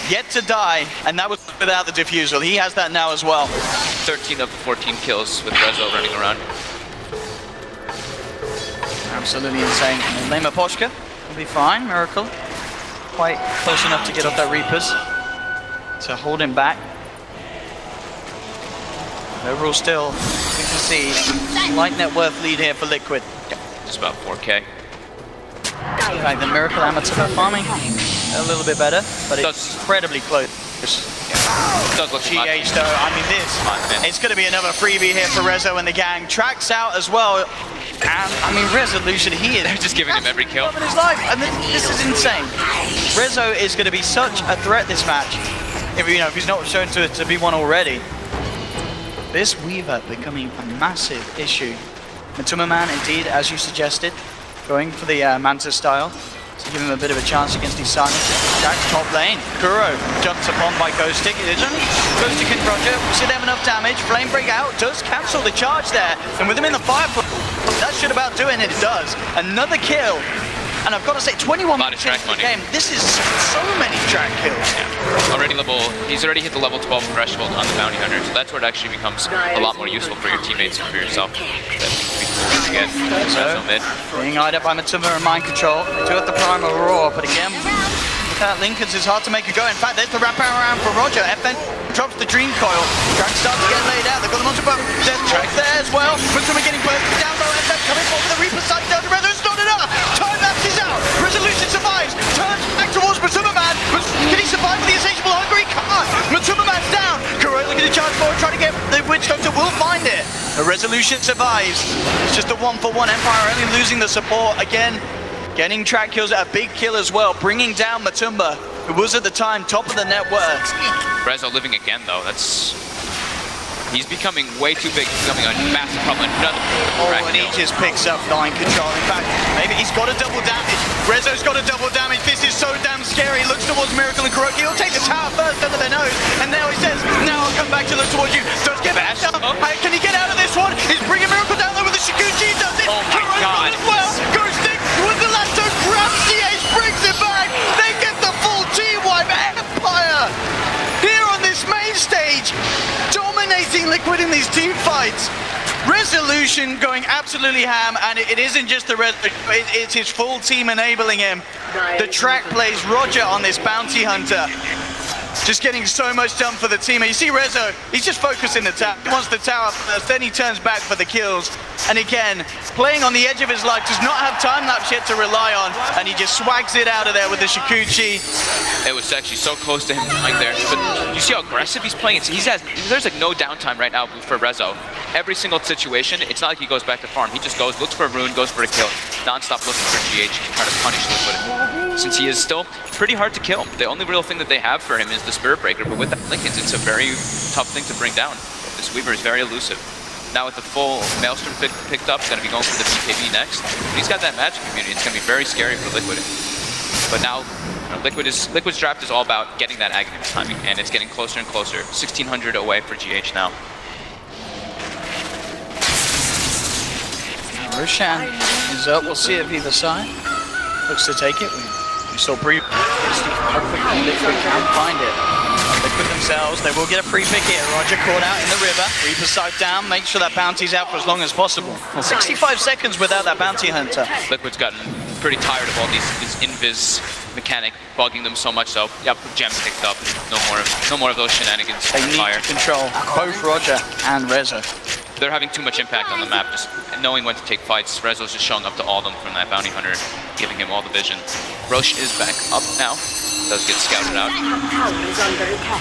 Yet to die, and that was without the diffusal. He has that now as well. 13 of 14 kills with Rezo running around. Absolutely insane. Lema Poshka Will be fine, Miracle. Quite close enough to get off that Reapers. To hold him back. Overall still, you can see, slight net worth lead here for Liquid. Yeah, just about 4K. In fact, the Miracle Amateur farming a little bit better, but it's incredibly close. It does look GH though, I mean it's going to be another freebie here for Rezo and the gang. Tracks out as well. And I mean, Resolution, they're just giving him every kill. In his life. I mean, this is insane. Rezo is going to be such a threat this match. If he's not shown to be one already. This Weaver becoming a massive issue. Matuma Man, indeed, as you suggested, going for the Manta style to give him a bit of a chance against these silence. Jack's top lane. Kuro jumps upon by Ghostic. It's only Ghostic and Roger. We see they have enough damage. Flame Break out does cancel the charge there. And with him in the fire, that should about do it, and it does. Another kill. And I've got to say, 21 minutes into the game, this is so many track kills. Yeah. He's already hit the level 12 threshold on the Bounty Hunter, so that's where it actually becomes a lot more useful for your teammates and for yourself. That would be cool to get. So mid. Being eyed up by Matsuma and Mind Control. They do have the Prime Aurora, but again, without Lincolns, it's hard to make a go. In fact, there's the wrap around for Roger. FN drops the Dream Coil. Track starts to get laid out. They've got the monster bump. There's Track there as well. Matsuma getting bursted down low. FN coming forward with the Reaper side down to Rezo. It's not enough. Time lapses out. Resolution survives. Turns back towards Matsuma Man. Can he survive with the insatiable hunger? He can't. Matsuma Man's down. Kuro looking to charge forward, trying to get the Witch Doctor. Will find it. The Resolution survives. It's just a 1-for-1. Empire only losing the support again. Getting track kills at a big kill as well, bringing down Matumba, who was at the time top of the net worth. Rezo living again though, he's becoming way too big, becoming a massive problem. And he just picks up Mind Control. In fact, maybe he's got a double damage. Rezo's got a double damage. This is so damn scary. Looks towards Miracle and Kuroki. He'll take the tower first under their nose. And now he says, now I'll come back to look towards you. Does get back down. Can he get out of this one? He's bringing Miracle down there with the Shikuchi. Does it? Oh my God. Well, Ghostic with the lasso grabs DH, brings it back. They get the full team wipe. Empire here on this main stage, dominating Liquid in these team fights. Resolution going absolutely ham, and it isn't just the it's his full team enabling him. The track plays Roger on this Bounty Hunter. Just getting so much done for the team. And you see Rezo, he's just focusing the tower. He wants the tower first, then he turns back for the kills. And again, playing on the edge of his life, does not have time-lapse yet to rely on, and he just swags it out of there with the Shikuchi. It was actually so close to him dying there. But you see how aggressive he's playing? There's like no downtime right now for Rezo. Every single situation, it's not like he goes back to farm. He just goes, looks for a rune, goes for a kill. Non-stop looking for GH, trying to punish Liquid. Since he is still pretty hard to kill. The only real thing that they have for him is the Spirit Breaker, but with that Lincolns, it's a very tough thing to bring down. This Weaver is very elusive. Now with the full Maelstrom picked up, going to be going for the BKB next. But he's got that magic community. It's going to be very scary for Liquid. But now, Liquid's draft is all about getting that Aghanim timing, and it's getting closer and closer. 1600 away for GH now. Roshan is up. We'll see if either side looks to take it. We saw brief. How quickly Liquid can find it. Liquid themselves, they will get a free pick here. Roger caught out in the river. Reaper sight down, make sure that bounty's out for as long as possible. 65 seconds without that bounty hunter. Liquid's gotten pretty tired of all this invis mechanic bugging them so much so. Yep, gem picked up. No more of those shenanigans. They need to control both Roger and Rezo. They're having too much impact on the map, just knowing when to take fights. Rezo's just showing up to all of them from that bounty hunter, giving him all the vision. Roche is back up now. Does get scouted out.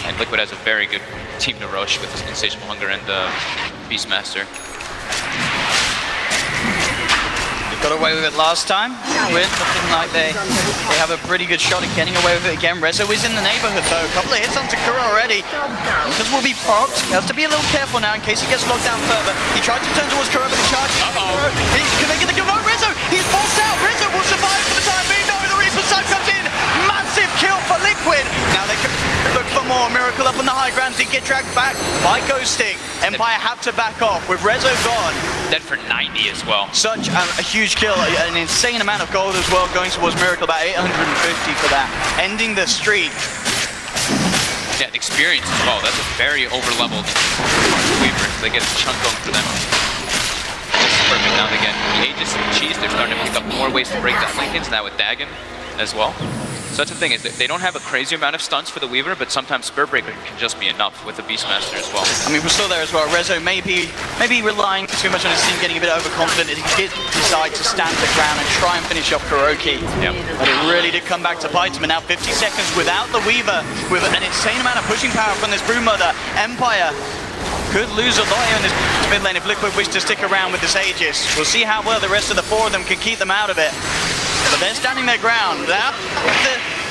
And Liquid has a very good team to Roche with his Insatiable Hunger and the Beastmaster. They got away with it last time. We're looking like they have a pretty good shot at getting away with it again. Rezo is in the neighborhood though. A couple of hits on Takura already. Because will be procced. He has to be a little careful now in case he gets locked down further. He tried to turn towards Kuro, but he charges. Can they get the kill? No, Rezo! He's forced out! Rezo will survive for the time being. No, the Reaper side comes in. Massive kill for Liquid. Now they can look for more. Miracle up on the high ground. Did get dragged back by Ghostic. Empire have to back off with Rezo gone. Dead for 90 as well. Such a huge kill, an insane amount of gold as well going towards Miracle, about 850 for that. Ending the streak. Yeah, experience as well. That's a very over-leveled Weaver. They get a chunk going for them. this is perfect now and again. The Aegis and Cheese, they're starting to pick up more ways to break down Lincolns now with Dagon as well. So that's the thing, is that they don't have a crazy amount of stunts for the Weaver, but sometimes Spur Breaker can just be enough with the Beastmaster as well. I mean, we're still there as well. Rezo may be relying too much on his team, getting a bit overconfident. He did decide to stand the ground and try and finish off Kuroki. Yep. But it really did come back to bite him. And now 50 seconds without the Weaver, with an insane amount of pushing power from this Broodmother. Empire could lose a lot here in this mid lane if Liquid wish to stick around with this Aegis. We'll see how well the rest of the four of them can keep them out of it. But they're standing their ground. Now,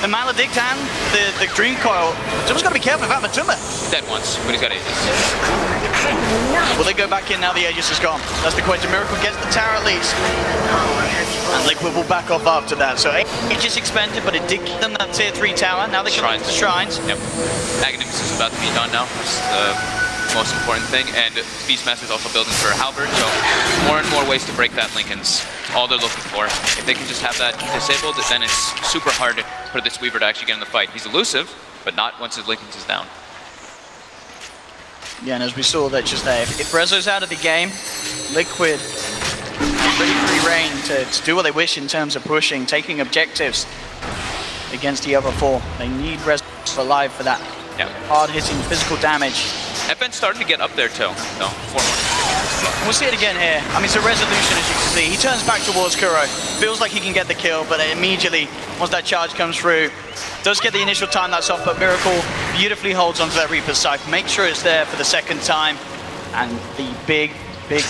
the Maledict and the Dream Coil. Someone's got to be careful about Matuma. Dead once, but he's got Aegis. Will they go back in now the Aegis is gone? That's the question. Miracle gets the tower at least. And Liquid will back off after that. So Aegis expended, but it did give them that tier 3 tower. Now they can Shrines. the Shrines. Yep. Aghanim's is about to be done now. That's the most important thing. And Beastmaster's also building for a Halberd, so more and more ways to break that Lincoln's. All they're looking for. If they can just have that disabled, then it's super hard for this Weaver to actually get in the fight. He's elusive, but not once his Lincoln's is down. Yeah, and as we saw that just there, if Rezo's out of the game, Liquid pretty free reign to do what they wish in terms of pushing, taking objectives against the other four. They need Rezo alive for that hard-hitting physical damage. FN's starting to get up there too. No, 4 more. We'll see it again here. I mean, it's a resolution, as you can see. He turns back towards Kuro. Feels like he can get the kill, but immediately, once that charge comes through, does get the initial time that's off, but Miracle beautifully holds onto that Reaper's Scythe. Make sure it's there for the second time, and the big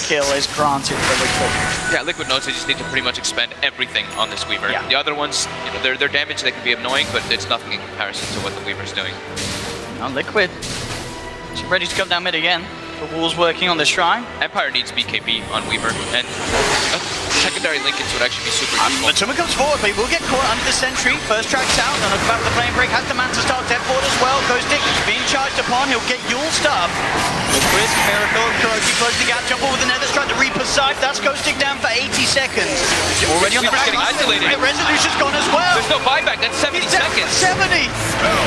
kill is granted for Liquid. Yeah, Liquid knows they just need to pretty much expend everything on this Weaver. Yeah. The other ones, you know, their damage, they can be annoying, but it's nothing in comparison to what the Weaver's doing. Now Liquid, she's ready to come down mid again. The wall's working on the Shrine. Empire needs BKB on Weaver, and secondary Lincolns would actually be super useful. Matuma comes forward, but he will get caught under the sentry. First track's out, and about the flame break, has the man to start dead forward as well. Ghostic being charged upon, he'll get Yuled up. Liquid, Miracle, Kuroki close the gap, jump over with the Nether Strike, the Reaper's Scythe. That's Ghostic down for 80 seconds. Already on the back getting line. isolated. Resolution's gone as well. There's no buyback, that's 70 seconds. 70!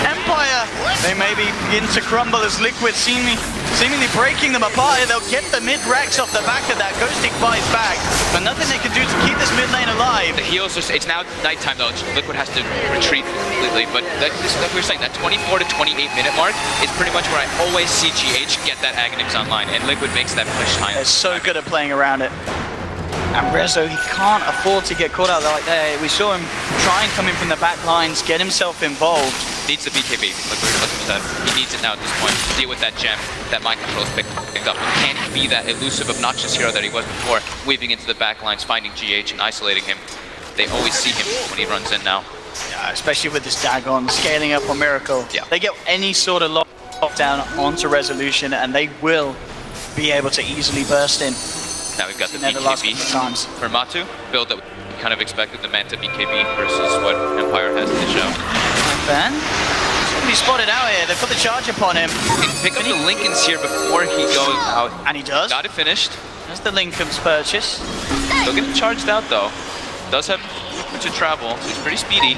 Empire, they maybe begin to crumble as Liquid seemingly breaking them apart. They'll get the mid-racks off the back of that. Ghostic buys back, but nothing they can do to keep this mid lane alive. The heals, it's now nighttime though. Liquid has to retreat completely, but like we were saying, that 24 to 28 minute mark is pretty much where I always see GH get that Aghanim's online, and Liquid makes that push time. They're so good at playing around it. And Rezo, he can't afford to get caught out like that. We saw him try and come in from the back lines, get himself involved. Needs the BKB, like we said. He needs it now at this point to deal with that gem that mind control is picked up. And can he be that elusive, obnoxious hero that he was before, weaving into the back lines, finding GH and isolating him? They always see him when he runs in now. Yeah, especially with this Dagon scaling up on Miracle. Yeah. They get any sort of lockdown onto Resolution, and they will be able to easily burst in. Now we've got the BKB for Matu, build that we kind of expected the Manta BKB versus what Empire has to show. Ben, he spotted out here. They put the charge upon him. He can pick up the Lincolns here before he goes out. And he does. Got it finished. That's the Lincoln's purchase. Still getting charged out though. Does have to travel, so he's pretty speedy.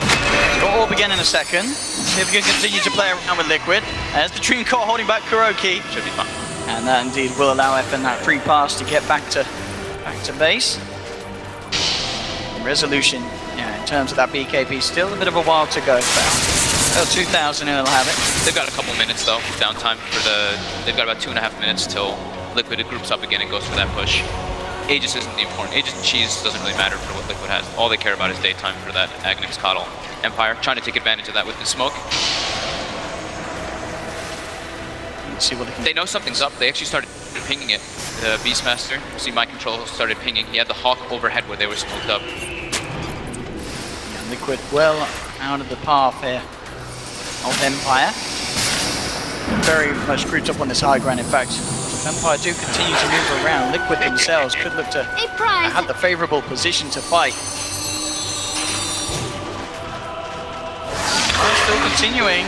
Got Orb again in a second. See if we can continue to play around with Liquid. There's the Dream Core holding back Kuroki. Should be fine. And that indeed will allow FN that free pass to get back to base. Resolution, yeah, in terms of that BKB, still a bit of a while to go. 2,000 and they'll have it. They've got a couple minutes though, downtime for they've got about 2.5 minutes till Liquid groups up again and goes for that push. Aegis isn't the important. Aegis and Cheese doesn't really matter for what Liquid has. All they care about is daytime for that Aghanim's Coddle. Empire trying to take advantage of that with the smoke. See what they know something's up. They actually started pinging it. The Beastmaster, see my control started pinging. He had the Hawk overhead where they were smoked up. Yeah, Liquid well out of the path here of Empire. Very much grouped up on this high ground. In fact, if Empire do continue to move around, Liquid themselves could look to have the favourable position to fight. Still continuing.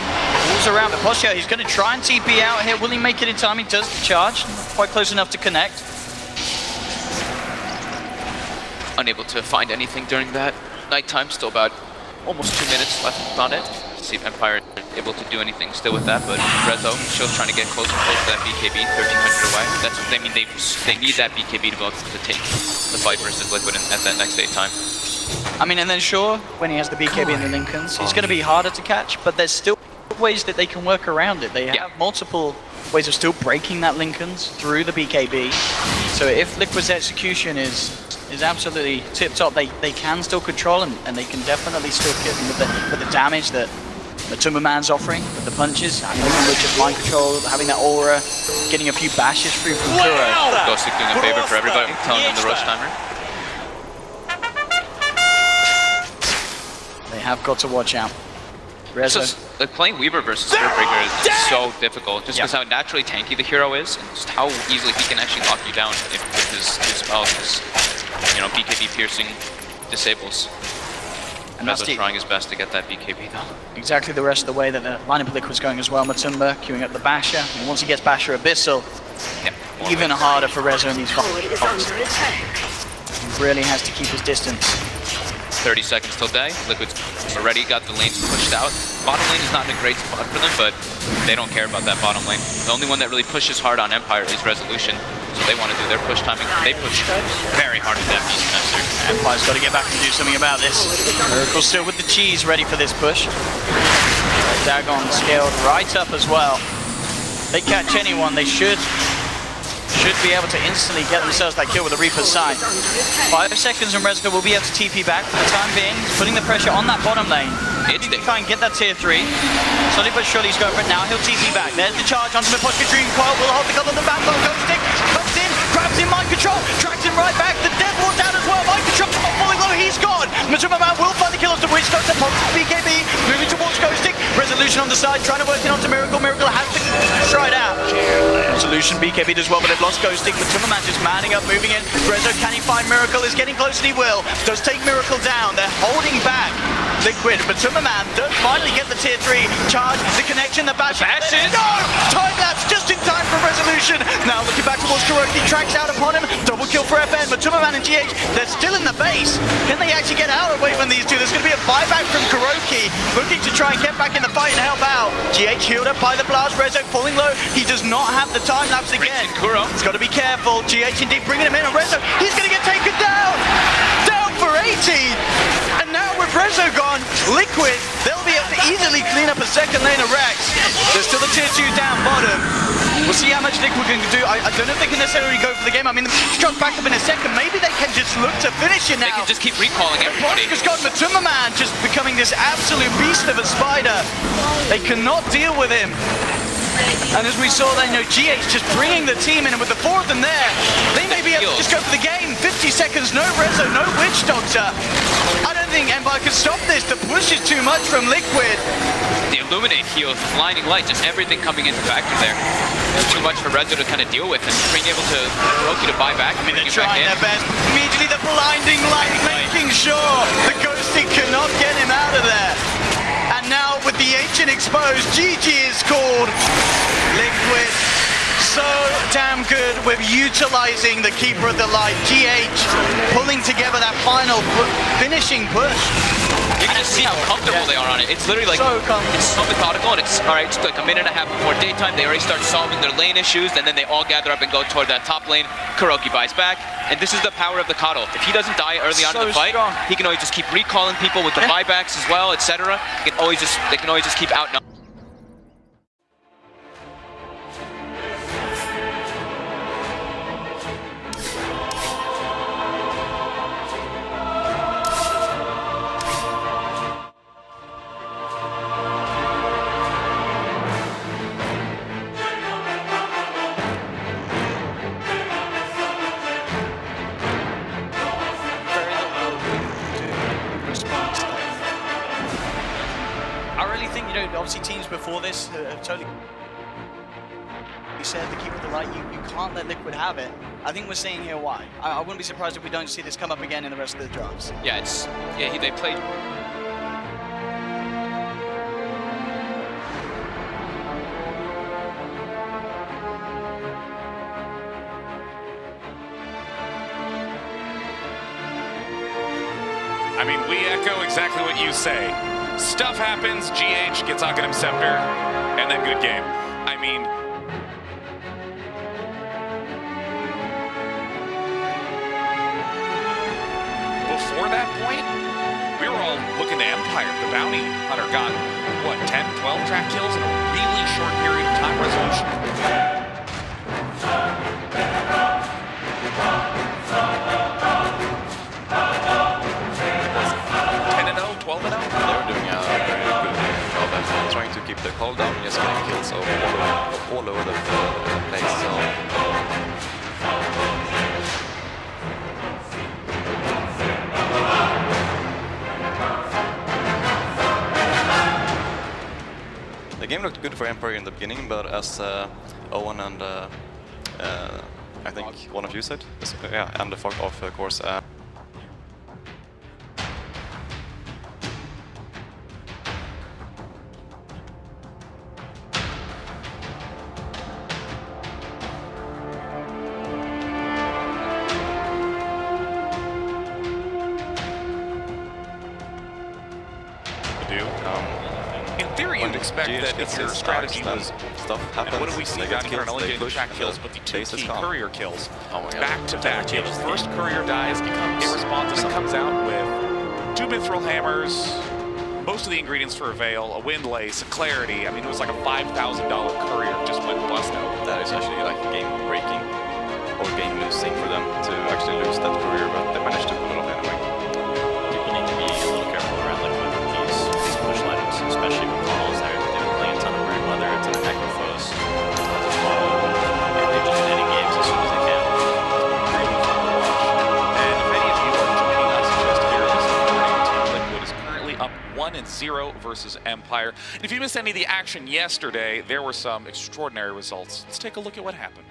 Walls around the posture. He's going to try and TP out here. Will he make it in time? He does the charge. Quite close enough to connect. Unable to find anything during that nighttime. Still about almost 2 minutes left on it. Let's see if Empire able to do anything still with that, but Rezo, Show's trying to get closer and closer to that BKB, 1300 away. That's what they mean. They need that BKB to be able to take the fight versus Liquid at that next 8 time. I mean, and then sure, when he has the BKB and the Lincolns, he's going to be harder to catch, but there's still ways that they can work around it. They have multiple ways of still breaking that Lincolns through the BKB. So if Liquid's execution is absolutely tip-top, they can still control him, and they can definitely still hit him with the damage that Matumbaman's offering, with the punches, having just mind control, having that aura, getting a few bashes through from Kuro. Ghostic doing a favor for everybody, telling them the rush timer. They have got to watch out. Rezo. Like playing Weaver versus Spearbreaker is so difficult, just because how naturally tanky the hero is, and just how easily he can actually lock you down with his spells, his, you know, BKB piercing disables. And Rezo trying his best to get that BKB though. Exactly the rest of the way that the lineup of Liquid's going as well. Matumba queuing up the Basher, and once he gets Basher Abyssal, even harder for Rezo in these fights. He really has to keep his distance. 30 seconds till day. Liquid's already got the lanes pushed out. Bottom lane is not in a great spot for them, but they don't care about that bottom lane. The only one that really pushes hard on Empire is Resolution, so they want to do their push timing. They push very hard with that Beastmaster. Empire's got to get back and do something about this. Miracle still with the cheese, ready for this push. Dagon scaled right up as well. They catch anyone, they should be able to instantly get themselves that kill with the Reaper's Sign. 5 seconds and Rezo will be able to TP back for the time being. He's putting the pressure on that bottom lane. It's to try and get that tier 3. Slowly but surely he's going for it now. He'll TP back. There's the charge onto Miposhka Dream Coil. Will hold the gun on the back. Ghostic comes in, grabs in mind control, tracks him right back. The Death Ward's down as well. Mind control falling low. He's gone. Matumbaman will find the kill off the Witch Doctor. BKB moving towards Ghostic. Resolution on the side, trying to work it onto Miracle. Miracle has to stride out. Resolution BKB does well, but they've lost Ghostic. Matumbaman just manning up, moving in. Rezo, can he find Miracle? Is getting close and he will. Does take Miracle down. They're holding back Liquid. Matumbaman does finally get the tier 3 charge. The connection, the bash. No! Time lapse just in time for Resolution. Now looking back towards Kuroki, tracks out upon him. Double kill for FN. Matumbaman and GH, they're still in the base. Can they actually get out of when these two? There's going to be a buyback from Kuroki, looking to try and get back in the fight and help out. GH healed up by the blast. Rezo falling low. He does not have the time lapse again. He's got to be careful. GH indeed bringing him in, and Rezo, he's going to get taken down. Down for 80. And now with Rezo gone, Liquid, they'll be able to easily clean up a second lane of Rex. There's still a tier 2 down bottom. We'll see how much Liquid can do. I don't know if they can necessarily go for the game. I mean, the struck back up in a second. Maybe they can just look to finish it now. They can just keep recalling everybody. Just got Matumbaman just becoming this absolute beast of a spider. They cannot deal with him. And as we saw then, GH just bringing the team in, and with the 4 of them there, they may be able to just go for the game. 50 seconds, no Rezo, no Witch Doctor. I don't think Empire can stop this. The push is too much from Liquid. The Illuminate heals, blinding light, just everything coming into factor there. Too much for Rezo to kind of deal with, and being able to Kuroki to buy back. I mean, they're trying their best. Immediately the blinding light, making sure the Ghosting cannot get him out of there. And now with the Ancient exposed, GG is called. Liquid so damn good with utilizing the Keeper of the Light. GH pulling together that final finishing push. You can just see how comfortable they are on it. It's literally like, it's so methodical, and it's, alright, it's like a minute and a half before daytime, they already start solving their lane issues, and then they all gather up and go toward that top lane. Kuroki buys back, and this is the power of the Coddle. If he doesn't die early on in the fight, he can always just keep recalling people with the buybacks as well, etc. They can always just keep outnumbering. Obviously teams before this have totally said the Keeper of the Light, you can't let Liquid have it. I think we're seeing here why. I wouldn't be surprised if we don't see this come up again in the rest of the drafts. Yeah, they played. I mean, we echo exactly what you say. Stuff happens, GH gets Aghanim Scepter, and then good game. I mean, before that point, we were all looking to Empire. The Bounty Hunter got, what, 10, 12 track kills in a really short period of time resolution. 10-0, 12-0? They were doing a very good job at trying to keep the call down and just getting kills all over the place. So. The game looked good for Empire in the beginning, but as Owen and I think one of you said, yeah, and the Fog of course. In theory, you'd expect that if your strategy was, and what do we see down here? Not only getting track kills, but the two key courier kills back to back. The first courier dies, becomes irresponsive, comes out with 2 mithril hammers, most of the ingredients for a veil, a wind lace, a clarity. I mean, it was like a $5,000 courier just went bust out. That is actually like game breaking or game losing for them to actually lose that courier, but they managed to pull it off anyway. People need to be a little careful around Liquid with these push items, especially with calls. They're playing a ton of Brood Mother, a ton of Necrophos, and they just ending games as soon as they can. Really fun to watch. And if any of you are joining us just here this morning, Team Liquid is currently up 1-0 versus Empire. And if you missed any of the action yesterday, there were some extraordinary results. Let's take a look at what happened.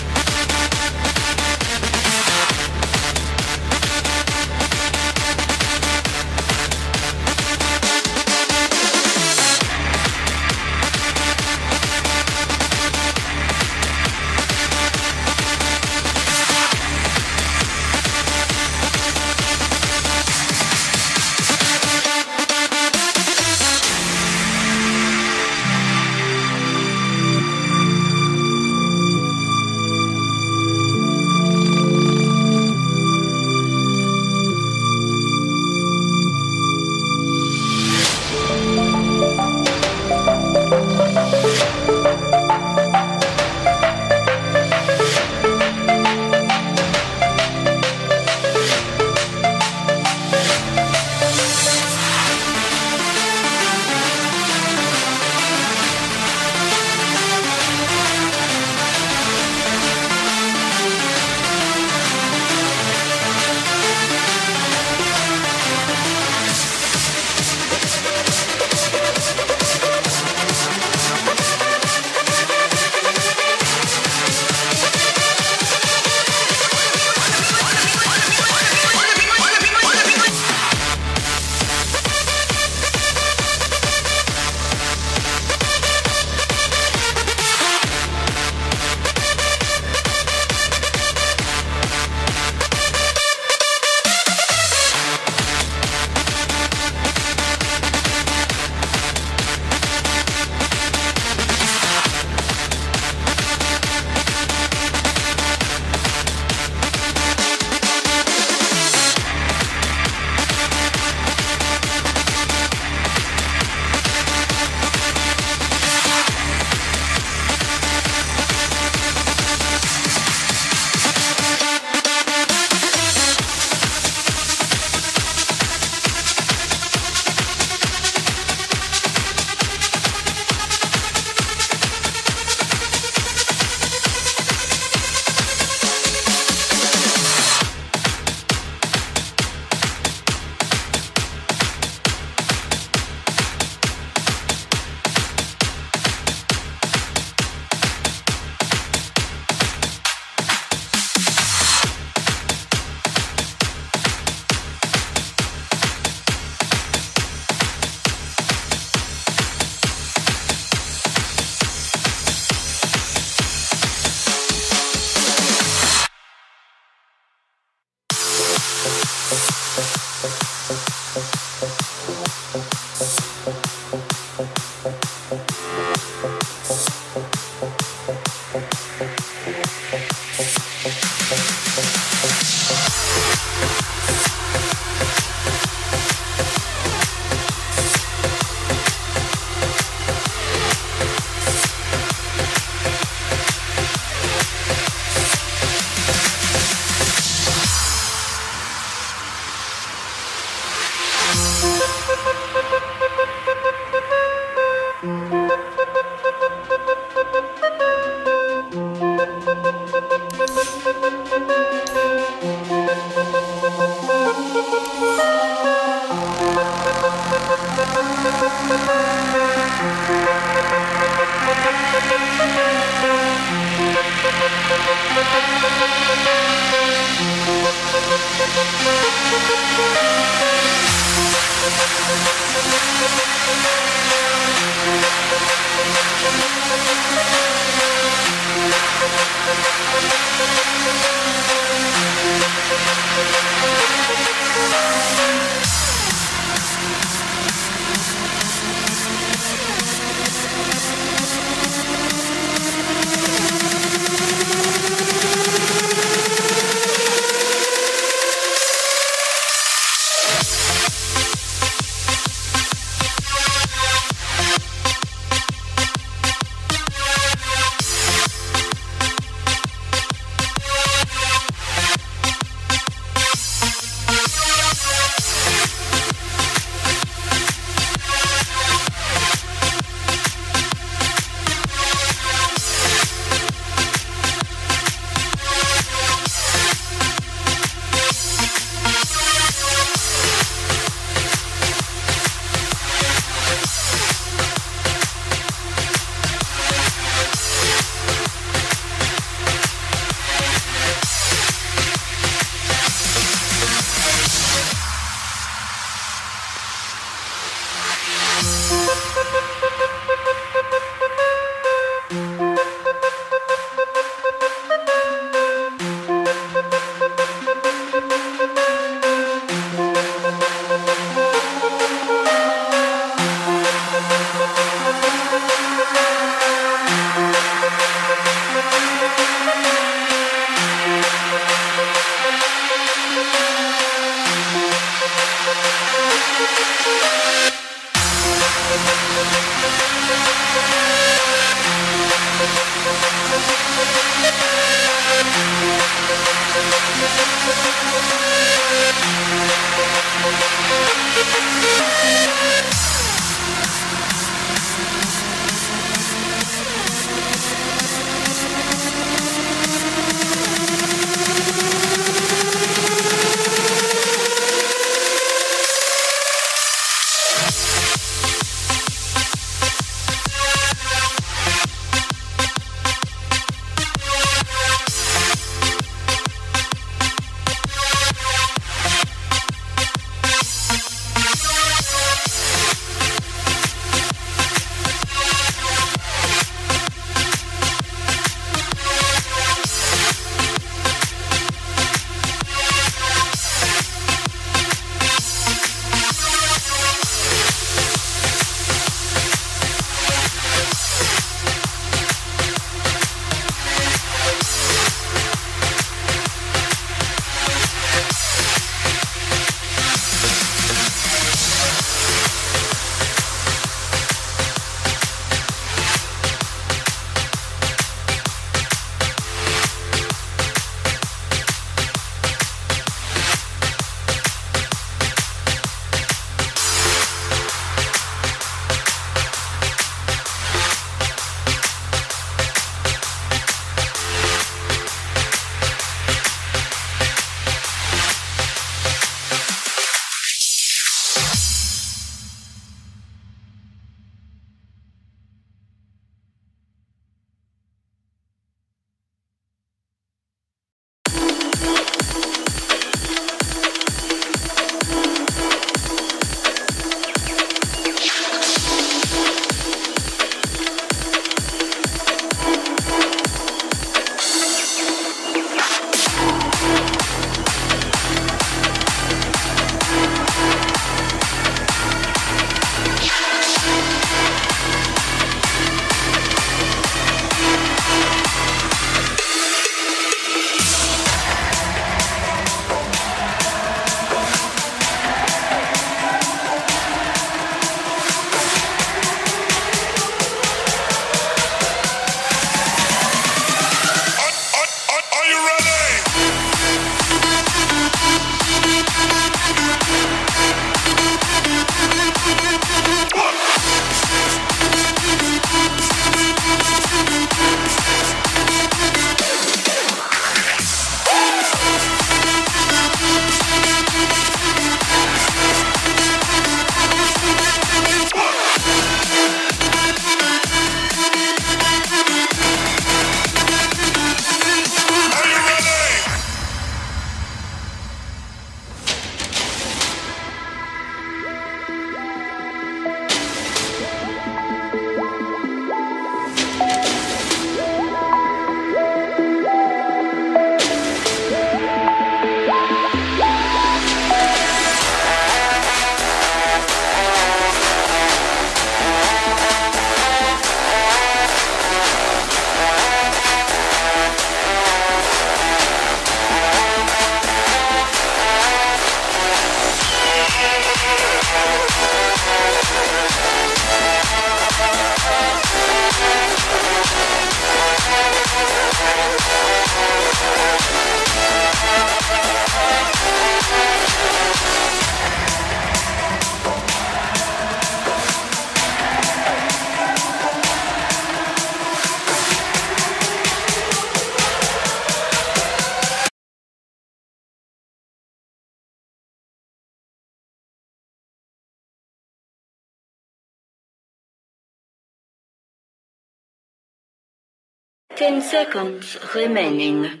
10 seconds remaining.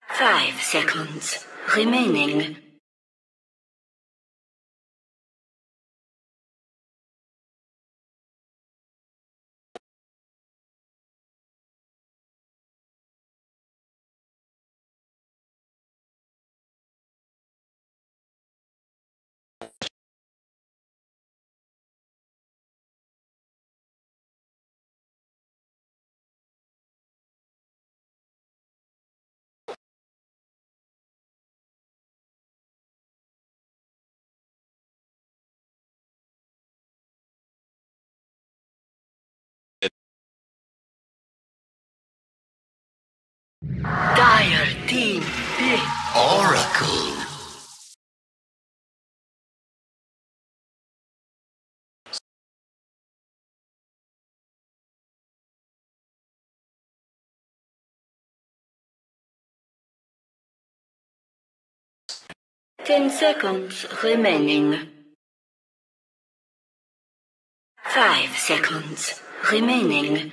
5 seconds remaining. Dire team pick Oracle. Ten seconds remaining. 5 seconds remaining.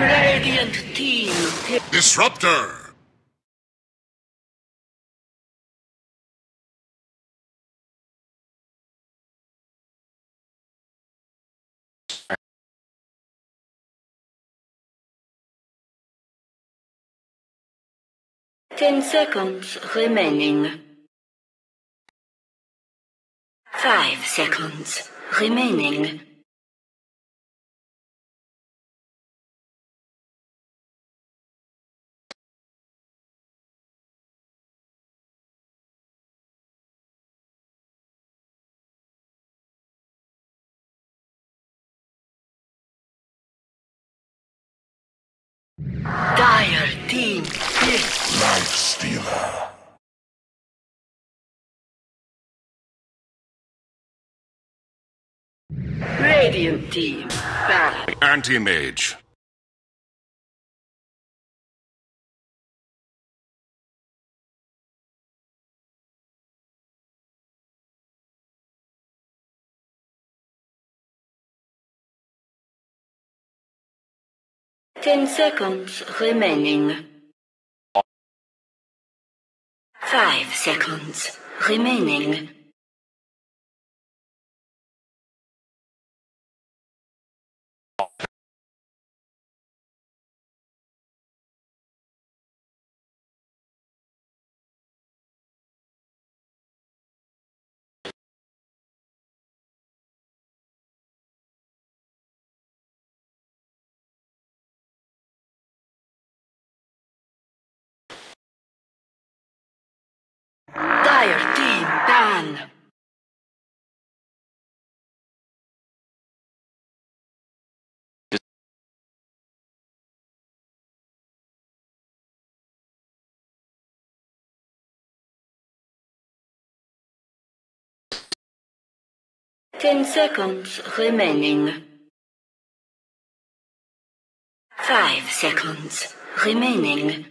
Radiant team pick Disruptor. 10 seconds remaining. 5 seconds remaining. Dire team pick Life Stealer. Radiant team back. Anti-Mage. Ten seconds remaining. 5 seconds remaining. Dire team ban. Ten seconds remaining. 5 seconds remaining.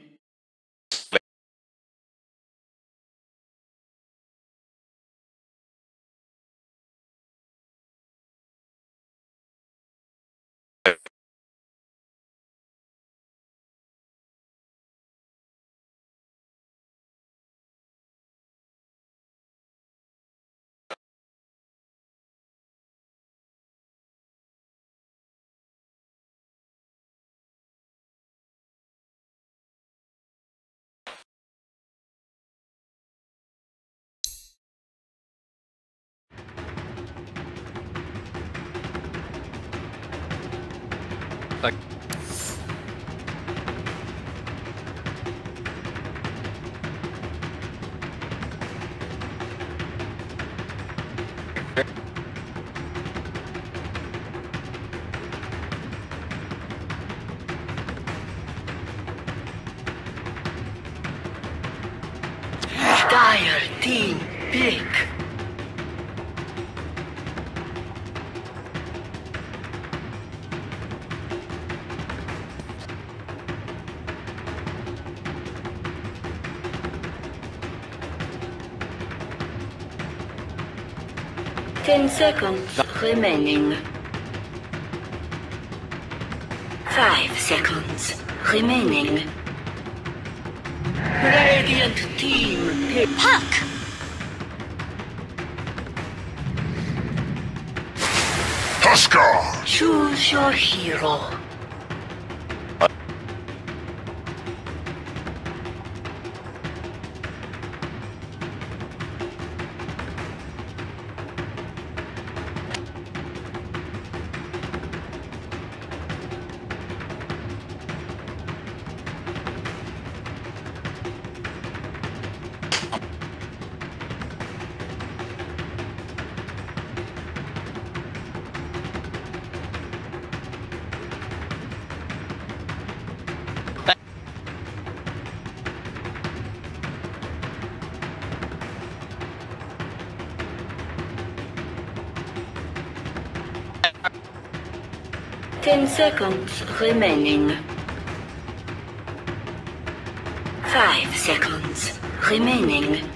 Like, Dire team pick. Ten seconds remaining. 5 seconds remaining. Radiant team pick. Puck! Tuskar! Choose your hero. Ten seconds remaining. 5 seconds remaining.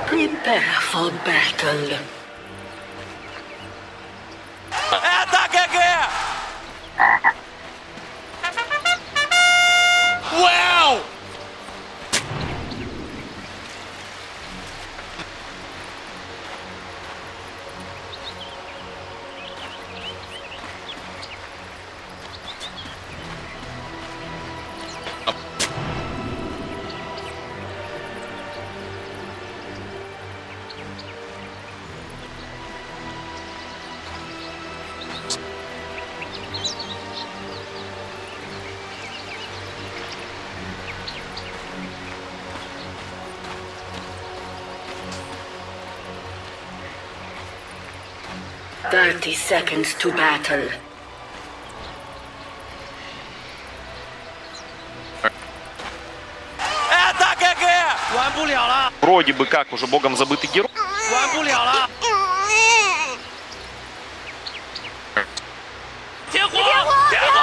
Prepare for battle. Ataque aqui! Wow! Thirty seconds to battle. Ataque aqui! 玩不了了！ Вроде бы как уже богом забытый герой. 玩不了了！点火！点火！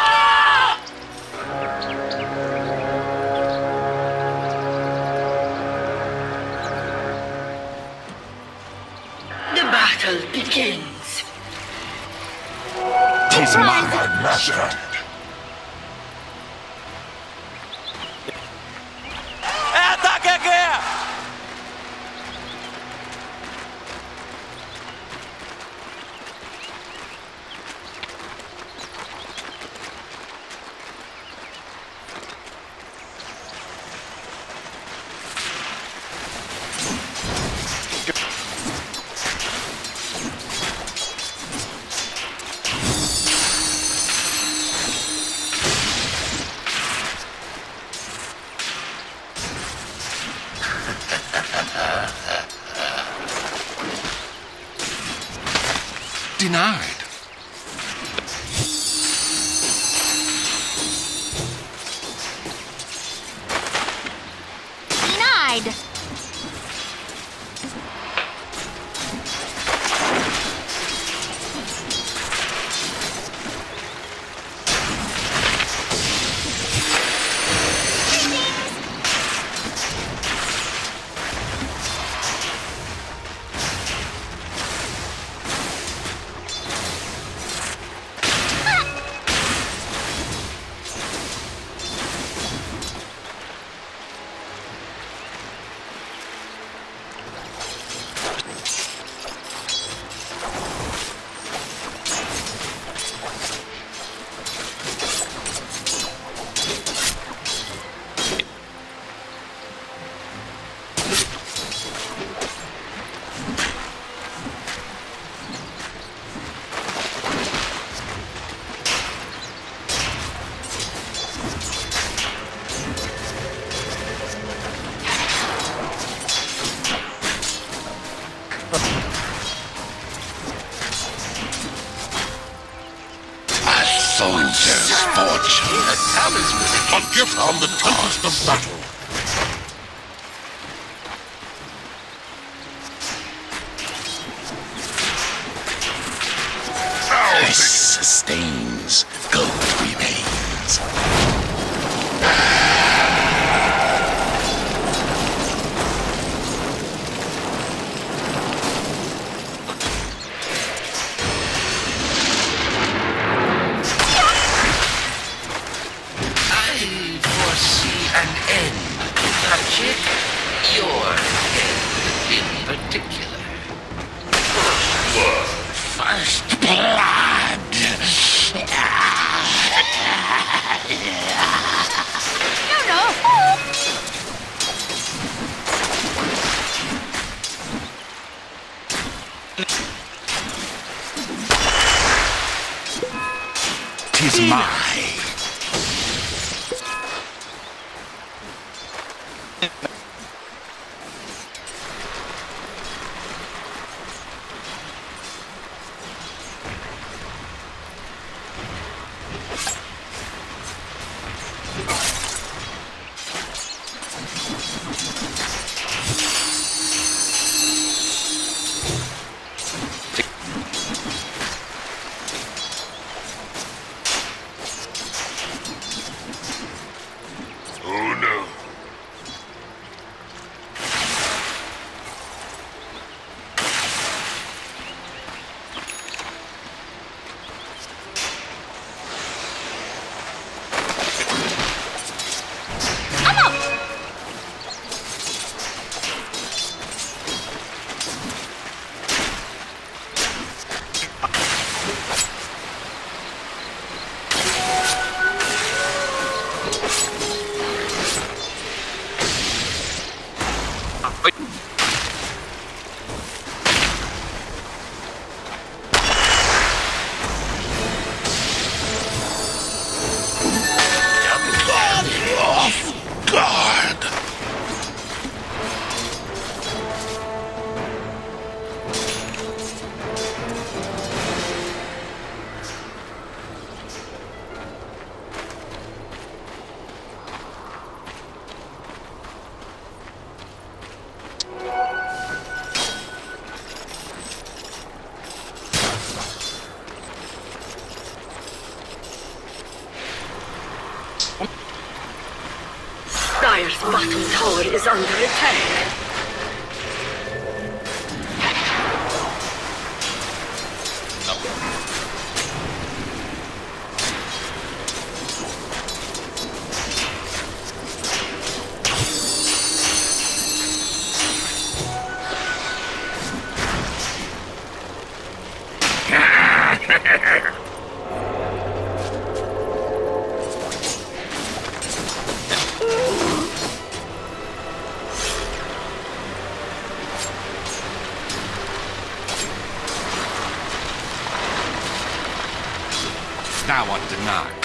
The battle begins. Tis mana mastered. Ataque aqui! Denied. denied. Soldier's fortune. A gift on the tempest of battle. This sustains, gold remains. Your end in particular. First blood. Tis mine. Dire's bottom tower is under attack. Thou art denied.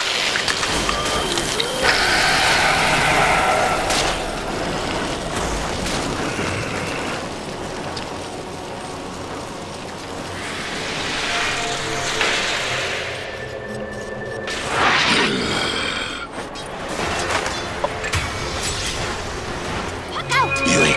You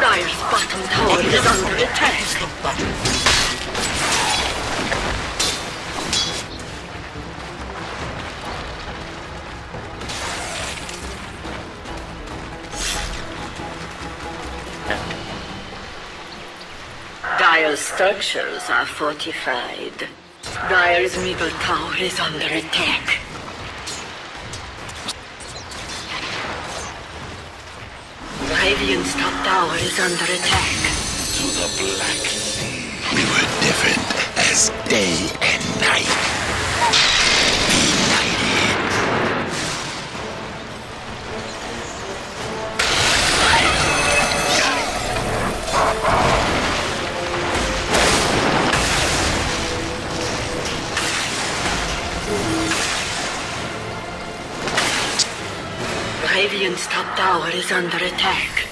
Dire's bottom tower is under attack. Dire's structures are fortified. Dire's middle tower is under attack. Radiant's top tower is under attack. To the Black Sea. We were different as day and night. Radiant's top tower is under attack.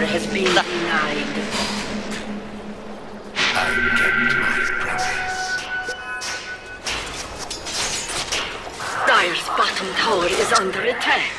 Has been denied. I kept my promise. Dire's bottom tower is under attack.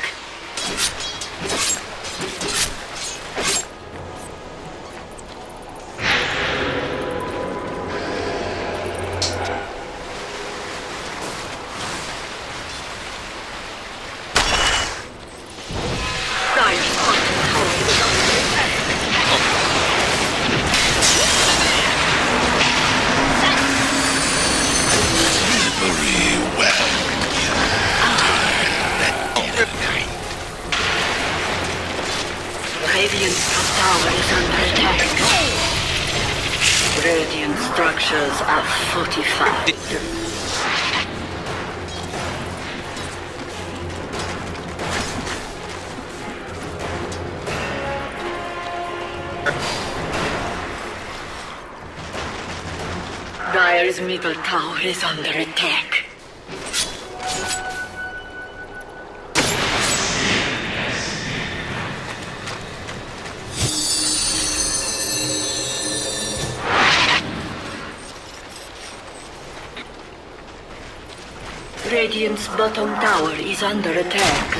Radiant structures are fortified. Dire's middle tower is under attack. Radiant's bottom tower is under attack.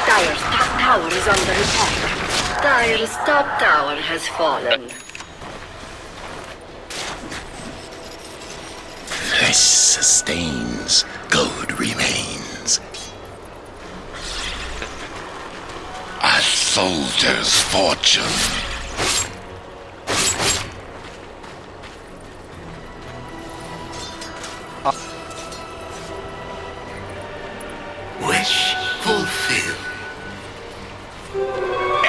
Dire's top tower is under attack. Dire's top tower has fallen. Flesh sustains, gold remains. A soldier's fortune. Wish fulfilled.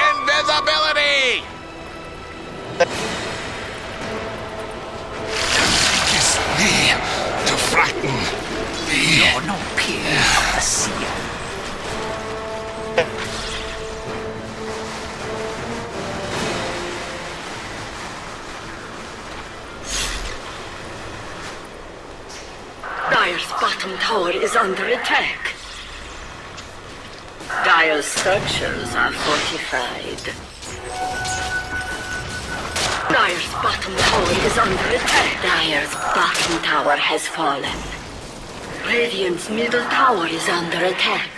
Invisibility! Just there to frighten me. You're no peer of the sea. Dire's bottom tower is under attack. Dire's structures are fortified. Dire's bottom tower is under attack. Dire's bottom tower has fallen. Radiant's middle tower is under attack.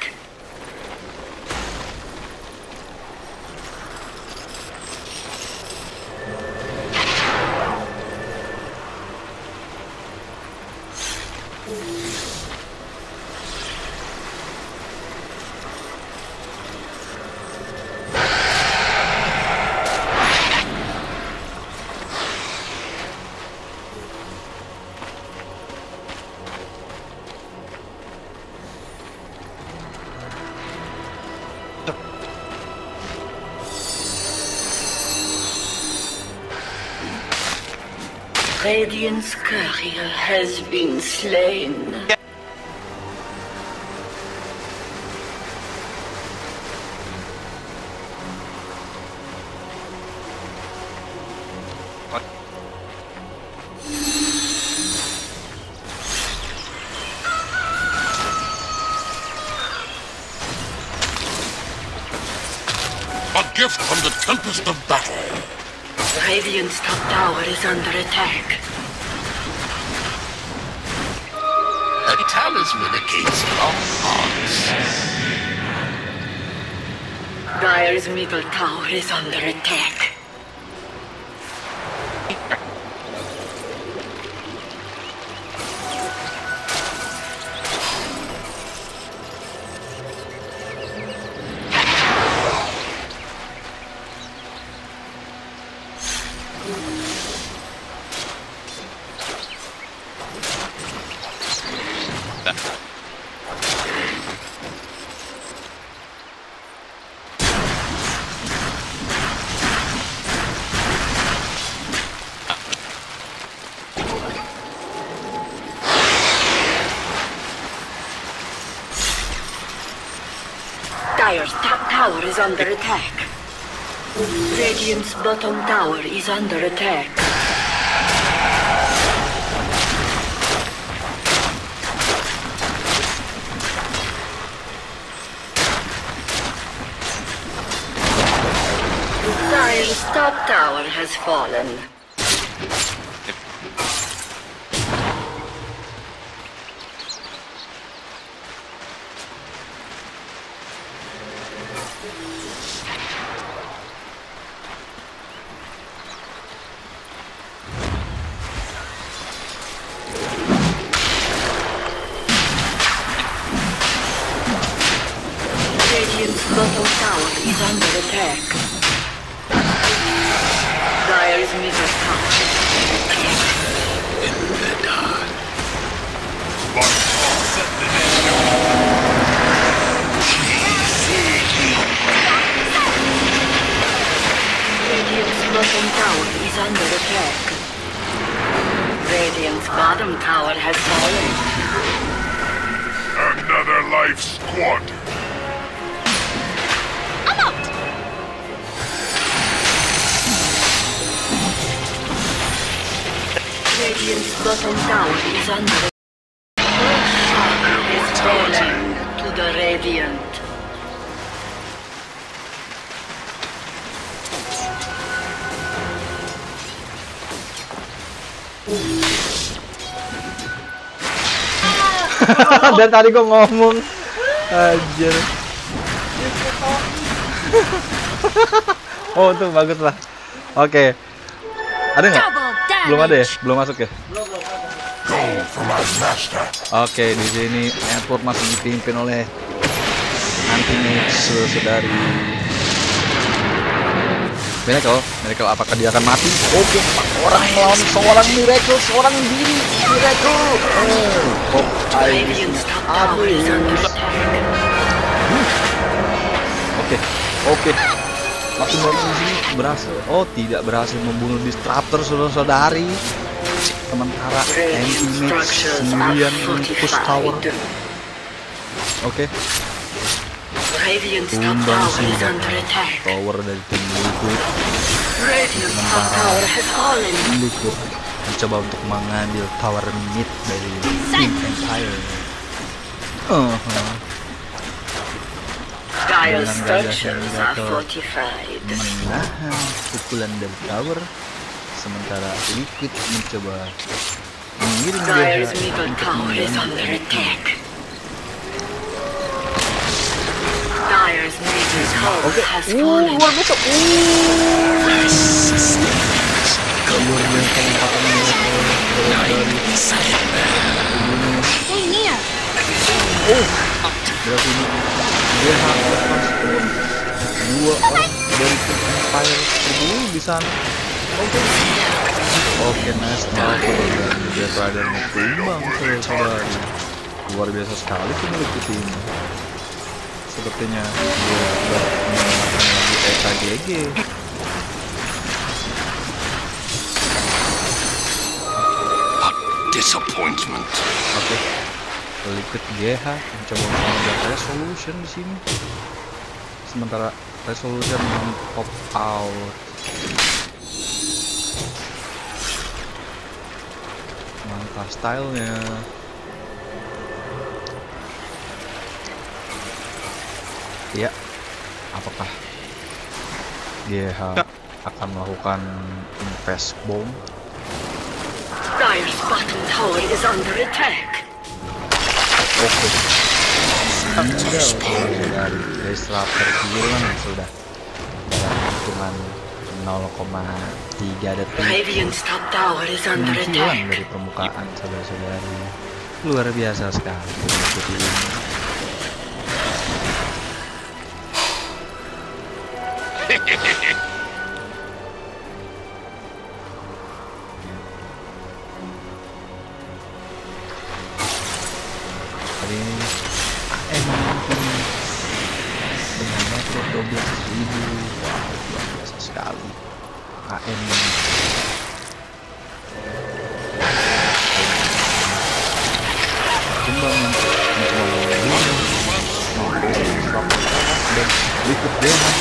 Radiant's courier has been slain. gift from the tempest of battle. Radiant's top tower is under attack. A talisman against lost hearts. Dire's middle tower is under attack. Dire's top tower is under attack. Radiant's bottom tower is under attack. Dire's top tower has fallen. Bottom tower is under attack. Dire's middle tower. In the dark. Radiant's bottom tower is under attack. Radiant's bottom tower has fallen. Another life squandered. Radiant's bottom tower is under attack. Shock is falling to the Radiant. Dan tadi gua ngomong anjir. Oh tuh bagus lah. Oke. Ada nggak? Belum ada ya? Belum masuk ya? Oke, di sini airport masih dipimpin oleh anti-mage saudari Miracle. Apakah dia akan mati? Oke, 4 orang melawan seorang Miracle, seorang diri Miracle. Oke. Masih di sini berhasil. Oh, tidak berhasil membunuh disruptor saudara-saudari. Sementara anti-mage sendirian push tower. Oke. Tumbang sih tower dari tim Liquid. Sementara Liquid mencoba untuk mengambil tower mid dari tim Empire. Dengan gagah menahan pukulan dari tower, sementara Liquid mencoba mengirim dia untuk mengambil. Oke, luar biasa. Luar biasa berarti ini dia harus dua orang dari tim Empire terburu di sana. Oke, nice. Dan Death Rider tumbang saudara-saudari. Luar biasa sekali Liquid ini. Sepertinya dia sudah menggunakan lagi Hexa GG. Disappointment. Oke. Liquid GH mencoba mengambil resolution di sini. Sementara resolution pop out. Mantap stylenya. Ya, apakah GH akan melakukan invest bomb. Dire's bottom tower is under attack. Oke. Dari disruptor hilang sudah dalam hitungan 0,3 detik hilang dari permukaan, saudara-saudari. Luar biasa sekali mengikuti ini. Hari ini emang dengan metro 12.000. Wow, luar biasa sekali. AM kembang dan berikut dengan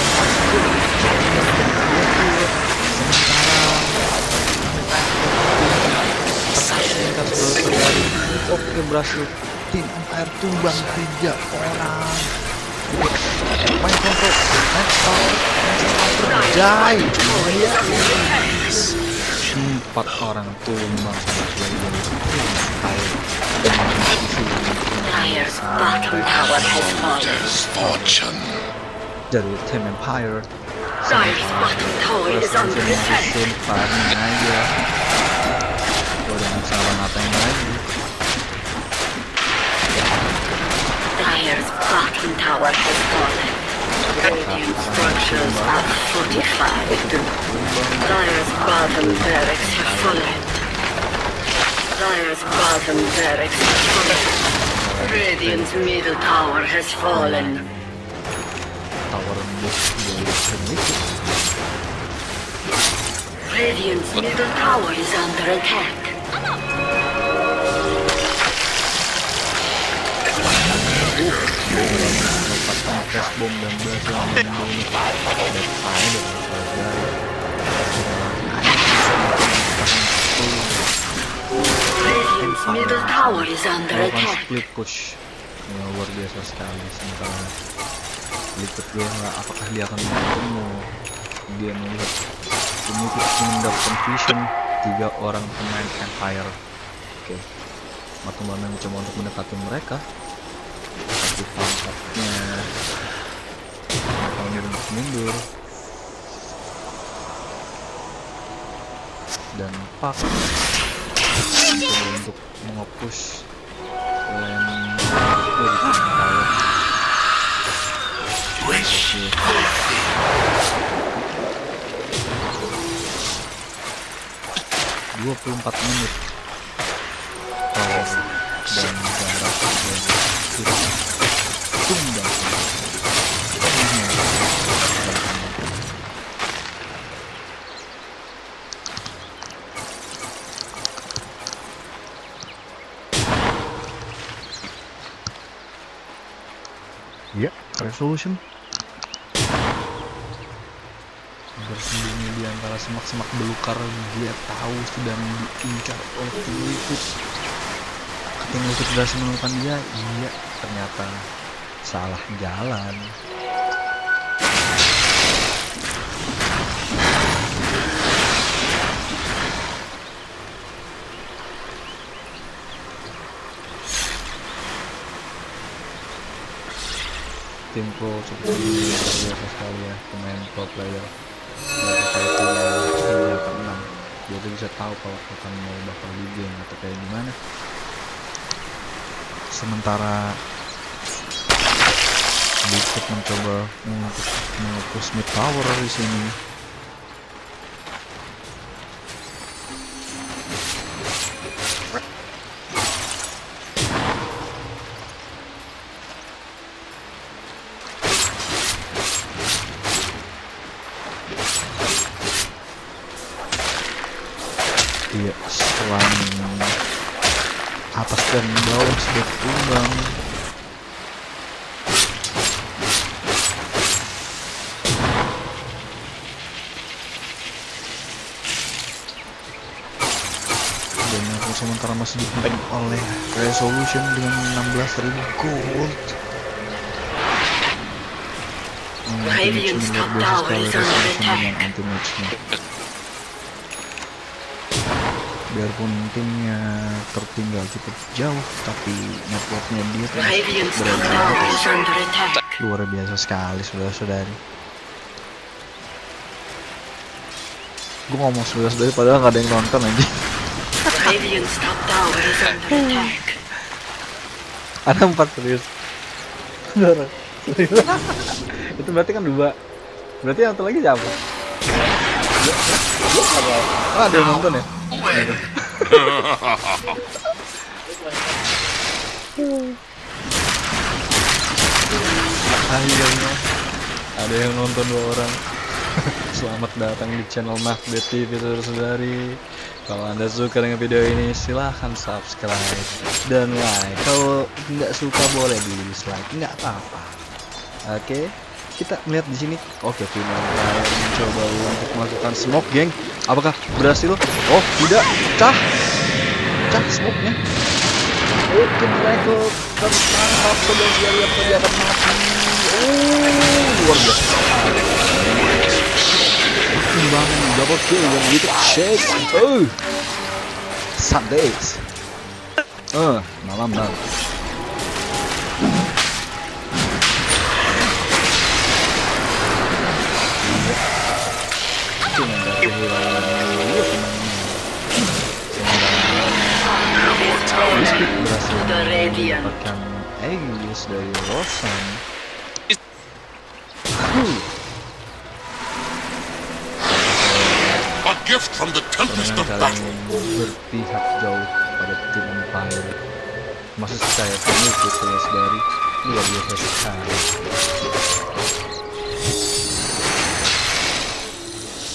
oke, berhasil tim Empire tumbang 3 orang. Main kontrol, terjai. 4 orang tumbang dari tim Empire. Dire's bottom tower is under attack. Aja. Udah nggak salah ngapain lagi. Dire's bottom tower has fallen. Radiant structures are fortified. Dire's bottom barracks have fallen. Dire's bottom barracks have fallen. Radiant's middle tower has fallen. Radiant's middle tower is under attack. Flash bomb dan berhasil Radiant's middle tower is under attack. Split push luar biasa sekali. Sementara Liquid dia apakah dia akan bertemu, dia melihat ini mendapatkan vision 3 orang pemain Empire. Oke, Matumbana mencoba untuk mendekati mereka, tapi pangkatnya mundur dan Pak mencoba untuk mengopush lane dari 24 menit power dan jarak tumbang. Ya, resolution bersembunyi di antara semak-semak belukar. Dia tahu sedang diincar oleh Liquid. Ketika Liquid berhasil menemukan dia, iya ternyata salah jalan. Tim pro cukup biasa sekali ya, pemain pro player. Mereka itu 3 ke 6, dia tuh bisa tahu kalau akan mau bakal di game atau kayak gimana. Sementara Liquid mencoba untuk menghapus mid tower di sini. Iya, selain atas dan bawah sudah tumbang. Dan aku sementara masih dipimpin oleh Resolution dengan 16.000 gold. Radiant's top tower is under attack. Anti matchnya. Biarpun timnya tertinggal cukup jauh, tapi networknya dia luar biasa sekali, saudara-saudari. Gue ngomong saudara-saudari padahal nggak ada yang nonton aja. Ada 4 serius. Itu berarti kan 2. Berarti yang satu lagi siapa? Oh, ada yang nonton ya? Akhirnya ada yang nonton 2 orang. Selamat datang di channel Mafdet TV, saudara-saudari. Kalau Anda suka dengan video ini, silahkan subscribe dan like. Kalau nggak suka boleh di dislike, nggak apa-apa. Oke, kita melihat di sini. Oke, final player mencoba untuk melakukan smoke, geng. Apakah berhasil? Oh, tidak. Cah smoke-nya. Oke, mereka tertangkap sudah siap dia akan mati. Luar biasa. Timbangan double kill dan gitu shake. Sundays. Malam. Berhasil mendapatkan Aegis dari Rosan. A gift from the tempest of battle. Berpihak jauh pada tim Empire. Maksud saya pengikut dari luar biasa sekali.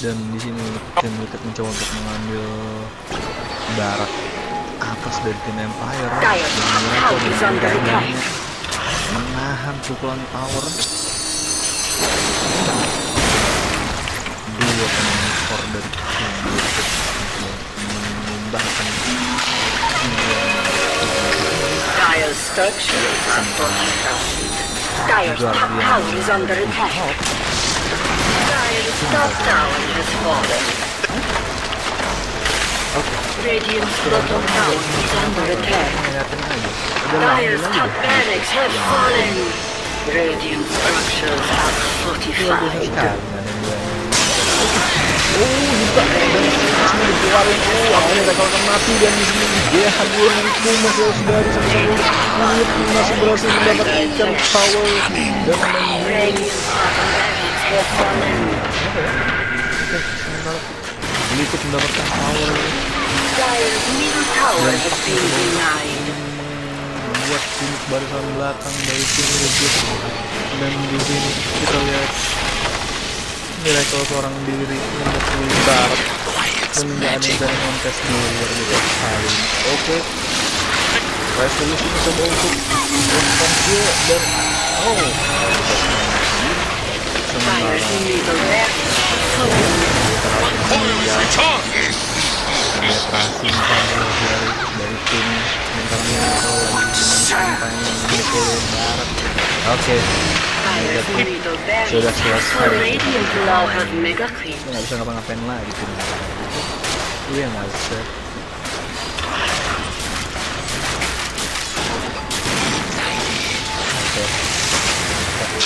Dan di sini tim Logitech mencoba untuk mengambil barak atas dari tim Empire dan mereka menahan pukulan power. 2 pemain core dari tim Logitech menyumbangkan Dire's structures are fortified. Dire's top tower is under attack. Dire's top tower has fallen. Radiant's bottom tower is under attack. Dire's top barracks have fallen. Radiant structures are fortified. Juga dan semua dikeluarin. Awalnya mereka akan mati dan di sini dia hadir dengan kuma saudari sama masih berhasil mendapatkan power dan Logitech mendapatkan power dan membuat tim barisan belakang dari tim Logitech. Dan di sini kita lihat Miracle seorang diri mendekati barat dan nggak ada yang kontes di luar biasa sekali. Oke, resolusi coba untuk tampil dan dari tim bintang Miracle lagi barat. Oke, sudah selesai. Nggak bisa ngapa-ngapain lagi tim itu yang nggak bisa.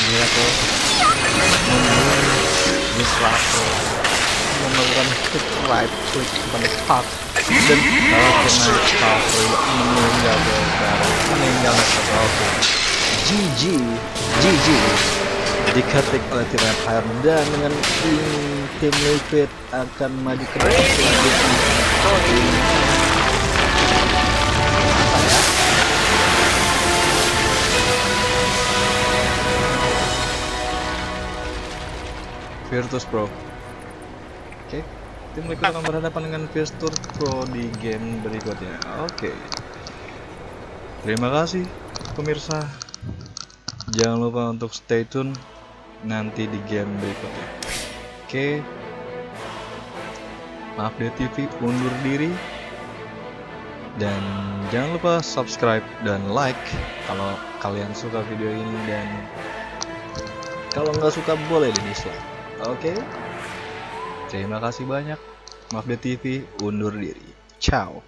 Miracle melakukan right click pada part dan kalau kena cover meninggal. Oke, GG diketik oleh tim Empire dan dengan tim Liquid akan maju ke depan selanjutnya. Virtus Pro. Oke, tim Liquid akan berhadapan dengan Virtus Pro di game berikutnya. Oke, terima kasih pemirsa. Jangan lupa untuk stay tune nanti di game berikutnya. Oke, Mafdet TV undur diri. Dan jangan lupa subscribe dan like kalau kalian suka video ini, dan Kalau nggak suka boleh di dislike. Oke? Terima kasih banyak. Mafdet TV undur diri. Ciao.